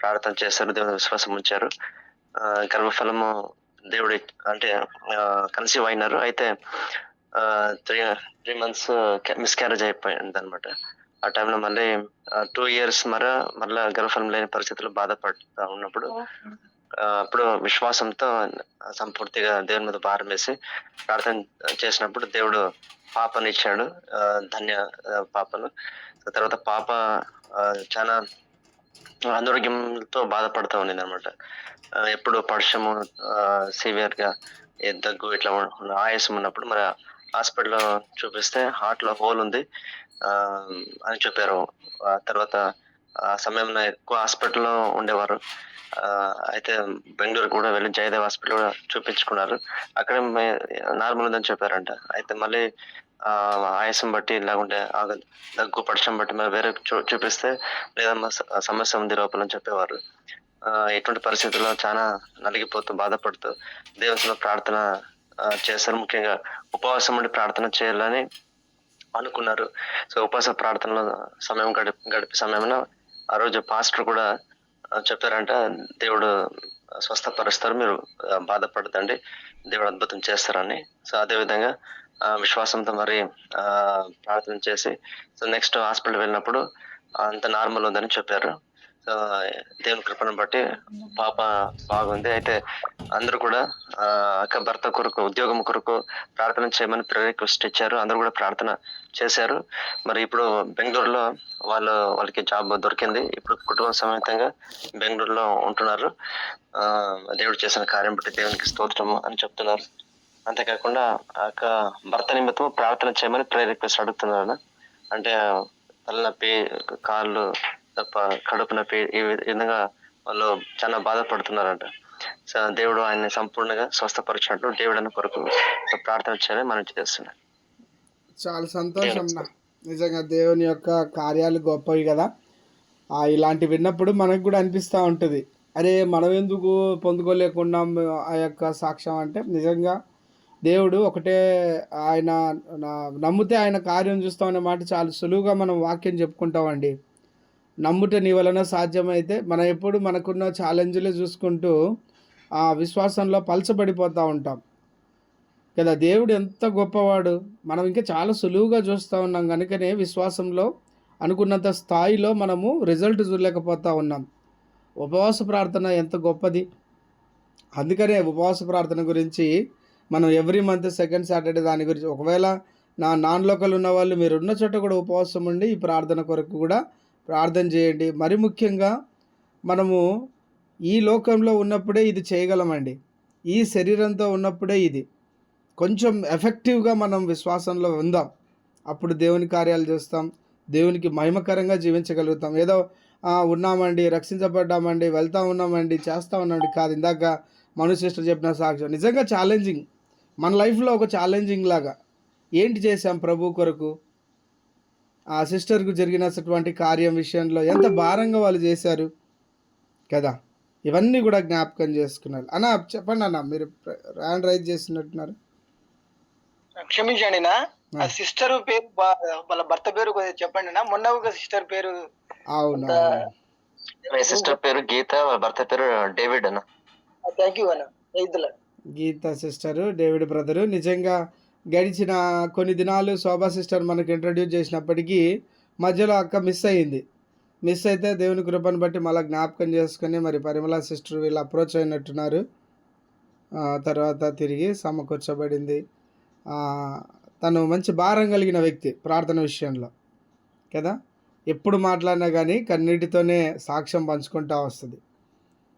ప్రార్థన చేశారు, దేవుని విశ్వాసం ఉంచారు. గర్భఫలము దేవుడి అంటే కన్సీవ్ అయినారు. అయితే 3 months మిస్క్యారేజ్ అయిపోయింది అనమాట. ఆ టైంలో మళ్ళీ 2 years మళ్ళా గర్భఫలం లేని పరిస్థితుల్లో బాధపడుతూ ఉన్నప్పుడు అప్పుడు విశ్వాసంతో సంపూర్తిగా దేవుని మీద భారం వేసి ప్రార్థన చేసినప్పుడు దేవుడు పాపనిచ్చాడు, ధన్య పాపను. తర్వాత పాప చాలా అనారోగ్యంతో బాధపడుతూ ఉండింది అనమాట. ఎప్పుడు పడశము, సివియర్ గా దగ్గు, ఇట్లా ఆయాసం ఉన్నప్పుడు మరి హాస్పిటల్లో చూపిస్తే హార్ట్ లో హోల్ ఉంది అని చెప్పారు. తర్వాత ఆ సమయంలో ఎక్కువ హాస్పిటల్లో ఉండేవారు. అయితే బెంగళూరు కూడా వెళ్ళి జయదేవ్ హాస్పిటల్ కూడా చూపించుకున్నారు. అక్కడ నార్మల్ ఉందని చెప్పారంట. అయితే మళ్ళీ ఆయాసం బట్టి లేకుంటే దగ్గు పడశం బట్టి మరి వేరే చూపిస్తే లేదమ్మా సమస్య ఉంది లోపల అని చెప్పేవారు. ఎటువంటి పరిస్థితుల్లో చాలా నలిగిపోతూ బాధపడుతూ దేవునిలో ప్రార్థన చేశారు. ముఖ్యంగా ఉపవాసం ఉండి ప్రార్థన చేయాలని అనుకున్నారు. సో ఉపవాస ప్రార్థనలో సమయం గడిపే సమయంలో ఆ రోజు పాస్టర్ కూడా చెప్పారంట, దేవుడు స్వస్థపరుస్తారు, మీరు బాధపడతండి, దేవుడు అద్భుతం చేస్తారని. సో అదే విధంగా విశ్వాసంతో మరి ప్రార్థన చేసి సో నెక్స్ట్ హాస్పిటల్ వెళ్ళినప్పుడు అంత నార్మల్ ఉందని చెప్పారు. సో దేవుని కృపను బట్టి పాప బాగుంది. అయితే అందరూ కూడా అక్క భర్త కొరకు, ఉద్యోగం కొరకు ప్రార్థన చేయమని రిక్వెస్ట్ ఇచ్చారు. అందరూ కూడా ప్రార్థన చేశారు. మరి ఇప్పుడు బెంగళూరులో వాళ్ళకి జాబ్ దొరికింది. ఇప్పుడు కుటుంబ సమేతంగా బెంగళూరులో ఉంటున్నారు. దేవుడు చేసిన కార్యం బట్టి దేవునికి స్తోత్రము అని చెప్తున్నారు. అంతేకాకుండా అక్క భర్త నిమిత్తం ప్రార్థన చేయమని రిక్వెస్ట్ అడుగుతున్నారు. అంటే తలనొప్పి, కాళ్ళు, కడుపు నొప్పి, ఈ విధంగా వాళ్ళు చాలా బాధపడుతున్నారంట. సో దేవుడు ఆయన్ని సంపూర్ణంగా స్వస్థపరిచినట్లు దేవుడు కొరకు ప్రార్థన చేయాలని మనం చేస్తున్నాం. చాలా సంతోషం. నిజంగా దేవుని యొక్క కార్యాలు గొప్పవి కదా. ఇలాంటి విన్నప్పుడు మనకు కూడా అనిపిస్తూ ఉంటుంది, అరే మనం ఎందుకు పొందుకోలేకుండా ఆ యొక్క సాక్ష్యం అంటే. నిజంగా దేవుడు ఒకటే, ఆయన నమ్మితే ఆయన కార్యం చూస్తామనే మాట చాలా సులువుగా మనం వాక్యం చెప్పుకుంటామండి. నమ్ముట నీ వలన సాధ్యమైతే మనం ఎప్పుడు మనకున్న ఛాలెంజ్లే చూసుకుంటూ ఆ విశ్వాసంలో పలచబడిపోతూ ఉంటాం. కదా. దేవుడు ఎంత గొప్పవాడు, మనం ఇంకా చాలా సులువుగా చూస్తూ ఉన్నాం కనుకనే విశ్వాసంలో అనుకున్నంత స్థాయిలో మనము రిజల్ట్ చూడలేకపోతూ ఉన్నాం. ఉపవాస ప్రార్థన ఎంత గొప్పది. అందుకనే ఉపవాస ప్రార్థన గురించి మనం ఎవ్రీ మంత్ సెకండ్ సాటర్డే దాని గురించి, ఒకవేళ నాన్ లోకల్ ఉన్న వాళ్ళు మీరు ఉన్న చోట కూడా ఉపవాసం ఉండి ఈ ప్రార్థన కొరకు కూడా ప్రార్థన చేయండి. మరి ముఖ్యంగా మనము ఈ లోకంలో ఉన్నప్పుడే ఇది చేయగలమండి. ఈ శరీరంతో ఉన్నప్పుడే ఇది కొంచెం ఎఫెక్టివ్గా మనం విశ్వాసంలో ఉందాం. అప్పుడు దేవుని కార్యాలు చేస్తాం, దేవునికి మహిమకరంగా జీవించగలుగుతాం. ఏదో ఉన్నామండి, రక్షించబడ్డామండి, వెళ్తూ ఉన్నామండి, చేస్తూ ఉన్నామండి కాదు. ఇందాక మను సిస్టర్ చెప్పిన సాక్ష్యం నిజంగా ఛాలెంజింగ్, మన లైఫ్లో ఒక ఛాలెంజింగ్ లాగా. ఏంటి చేశాం ప్రభు కొరకు? ఆ సిస్టర్కు జరిగినటువంటి కార్యం విషయంలో ఎంత భారంగా వాళ్ళు చేశారు కదా. ఇవన్నీ కూడా జ్ఞాపకం చేసుకున్నారు. అన్న చెప్పండి అన్న, మీరు హ్యాండ్ రైజ్ చేస్తున్నట్టున్నారు. క్షమించండి నా, ఆ సిస్టర్ పేరు వాళ్ళ భర్త పేరు కొద్దిగా చెప్పండి నా. మొన్న ఒక సిస్టర్ పేరు. అవునా, సిస్టర్ పేరు గీత, భర్త పేరు డేవిడ్ అన్న. థ్యాంక్ యూ అన్న. గీత సిస్టరు, డేవిడ్ బ్రదరు. నిజంగా గడిచిన కొన్ని దినాలు శోభా సిస్టర్ మనకు ఇంట్రడ్యూస్ చేసినప్పటికీ మధ్యలో అక్క మిస్ అయ్యింది. మిస్ అయితే దేవుని కృపను బట్టి మళ్ళీ జ్ఞాపకం చేసుకొని మరి పరిమళ సిస్టర్ వీళ్ళు అప్రోచ్ అయినట్టున్నారు. తర్వాత తిరిగి సమకూర్చబడింది. తను మంచి భారం కలిగిన వ్యక్తి ప్రార్థన విషయంలో కదా. ఎప్పుడు మాట్లాడినా కానీ కన్నీటితోనే సాక్ష్యం పంచుకుంటూ వస్తుంది.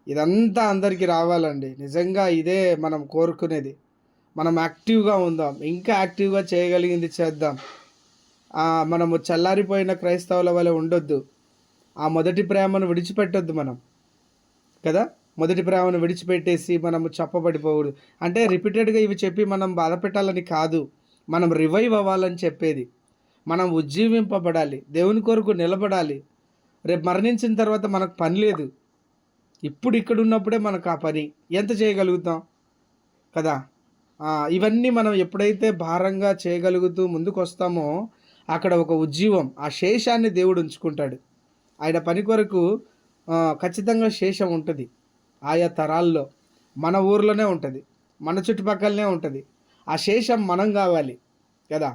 ఇదంతా అందరికీ రావాలండి. నిజంగా ఇదే మనం కోరుకునేది. మనం యాక్టివ్గా ఉందాం, ఇంకా యాక్టివ్గా చేయగలిగింది చేద్దాం. మనము చల్లారిపోయిన క్రైస్తవుల వలె ఉండొద్దు. ఆ మొదటి ప్రేమను విడిచిపెట్టొద్దు మనం కదా. మొదటి ప్రేమను విడిచిపెట్టేసి మనము చెప్పబడిపోకూడదు. అంటే రిపీటెడ్గా ఇవి చెప్పి మనం బాధ పెట్టాలని కాదు, మనం రివైవ్ అవ్వాలని చెప్పేది. మనం ఉజ్జీవింపబడాలి, దేవుని కొరకు నిలబడాలి. రేపు మరణించిన తర్వాత మనకు పని లేదు. ఇప్పుడు ఇక్కడ ఉన్నప్పుడే మనకు ఆ పని ఎంత చేయగలుగుతాం కదా. ఇవన్నీ మనం ఎప్పుడైతే భారంగా చేయగలుగుతూ ముందుకు వస్తామో అక్కడ ఒక ఉజ్జీవం, ఆ శేషాన్ని దేవుడు ఉంచుకుంటాడు. ఆయన పని కొరకు ఖచ్చితంగా శేషం ఉంటుంది. ఆయా తరాల్లో మన ఊర్లోనే ఉంటుంది, మన చుట్టుపక్కలనే ఉంటుంది. ఆ శేషం మనం కావాలి కదా.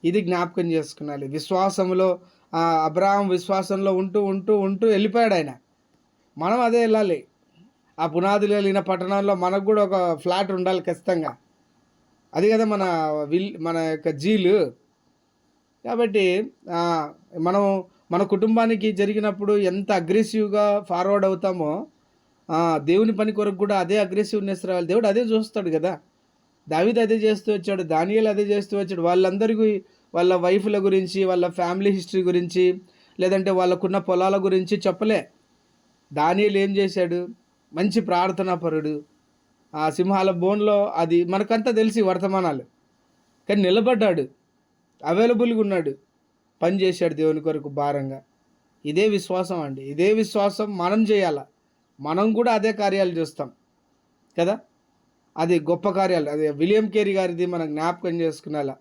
ఇది జ్ఞాపకం చేసుకున్నాలి. విశ్వాసంలో అబ్రహాం విశ్వాసంలో ఉంటూ ఉంటూ ఉంటూ వెళ్ళిపోయాడు ఆయన. మనం అదే వెళ్ళాలి. ఆ పునాదులు వెళ్ళిన పట్టణంలో మనకు కూడా ఒక ఫ్లాట్ ఉండాలి ఖచ్చితంగా. అది కదా మన యొక్క జీలు. కాబట్టి మనం మన కుటుంబానికి జరిగినప్పుడు ఎంత అగ్రెసివ్గా ఫార్వర్డ్ అవుతామో దేవుని పని కొరకు కూడా అదే అగ్రెసివ్నెస్ రావాలి. దేవుడు అదే చూస్తాడు కదా. దావీదు అదే చేస్తూ వచ్చాడు, దానియేలు అదే చేస్తూ వచ్చాడు. వాళ్ళందరికీ వాళ్ళ వైఫ్ల గురించి, వాళ్ళ ఫ్యామిలీ హిస్టరీ గురించి, లేదంటే వాళ్ళకున్న పొలాల గురించి చెప్పలే. దానియేలు ఏం చేశాడు? మంచి ప్రార్థనాపరుడు. ఆ సింహాల బోన్లో అది మనకంతా తెలిసి వర్తమానాలు. కానీ నిలబడ్డాడు, అవైలబుల్గా ఉన్నాడు, పని చేశాడు దేవుని కొరకు భారంగా. ఇదే విశ్వాసం అండి. ఇదే విశ్వాసం మనం చేయాలా. మనం కూడా అదే కార్యాలు చేస్తాం కదా. అది గొప్ప కార్యాలు. అది విలియం కేరీ గారిది మనం జ్ఞాపకం చేసుకునేలా.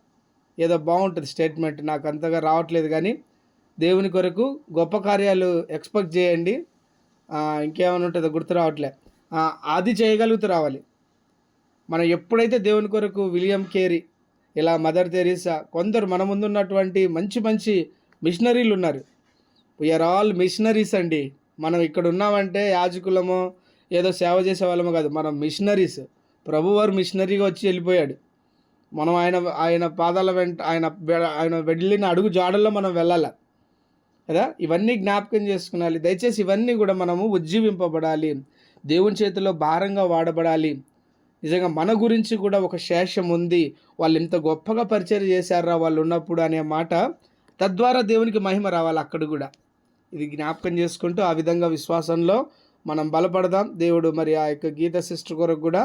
ఏదో బాగుంటుంది స్టేట్మెంట్, నాకు అంతగా రావట్లేదు కానీ దేవుని కొరకు గొప్ప కార్యాలు ఎక్స్పెక్ట్ చేయండి. ఇంకేమైనా ఉంటుందో గుర్తు రావట్లే. అది చేయగలుగుతూ రావాలి. మనం ఎప్పుడైతే దేవుని కొరకు విలియం కేరీ, ఇలా మదర్ తెరీసా, కొందరు మన ముందున్నటువంటి మంచి మంచి మిషనరీలు ఉన్నారు. వీఆర్ ఆల్ మిషనరీస్ అండి. మనం ఇక్కడ ఉన్నామంటే యాజకులమో ఏదో సేవ చేసే వాళ్ళమో కాదు, మనం మిషనరీస్. ప్రభువారు మిషనరీగా వచ్చి వెళ్ళిపోయాడు. మనం ఆయన పాదాల వెంట ఆయన వెళ్ళిన అడుగు జాడల్లో మనం వెళ్ళాలి కదా. ఇవన్నీ జ్ఞాపకం చేసుకునాలి. దయచేసి ఇవన్నీ కూడా మనము ఉజ్జీవింపబడాలి, దేవుని చేతిలో భారంగా వాడబడాలి. నిజంగా మన గురించి కూడా ఒక శేషం ఉంది. వాళ్ళు ఇంత గొప్పగా పరిచయం చేశారా వాళ్ళు ఉన్నప్పుడు అనే మాట, తద్వారా దేవునికి మహిమ రావాలి అక్కడ కూడా. ఇది జ్ఞాపకం చేసుకుంటూ ఆ విధంగా విశ్వాసంలో మనం బలపడదాం. దేవుడు మరి ఆ యొక్క గీత సిస్టర్ కొరకు కూడా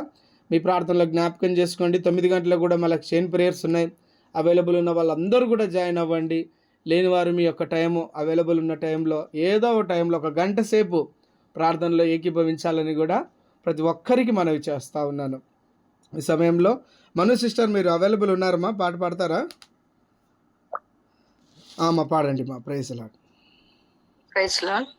మీ ప్రార్థనలో జ్ఞాపకం చేసుకోండి. 9 గంటలకు కూడా మనకు చైన్ ప్రేయర్స్ ఉన్నాయి. అవైలబుల్ ఉన్న వాళ్ళందరూ కూడా జాయిన్ అవ్వండి. లేని వారు మీ యొక్క టైము అవైలబుల్ ఉన్న టైంలో ఏదో ఒక టైంలో 1 గంట సేపు ప్రార్థనలో ఏకీభవించాలని కూడా ప్రతి ఒక్కరికి మనవి చేస్తూ ఉన్నాను. ఈ సమయంలో మను సిస్టర్ మీరు అవైలబుల్ ఉన్నారమ్మా? పాట పాడతారా? పాడండి మా. Praise Lord. Praise lord.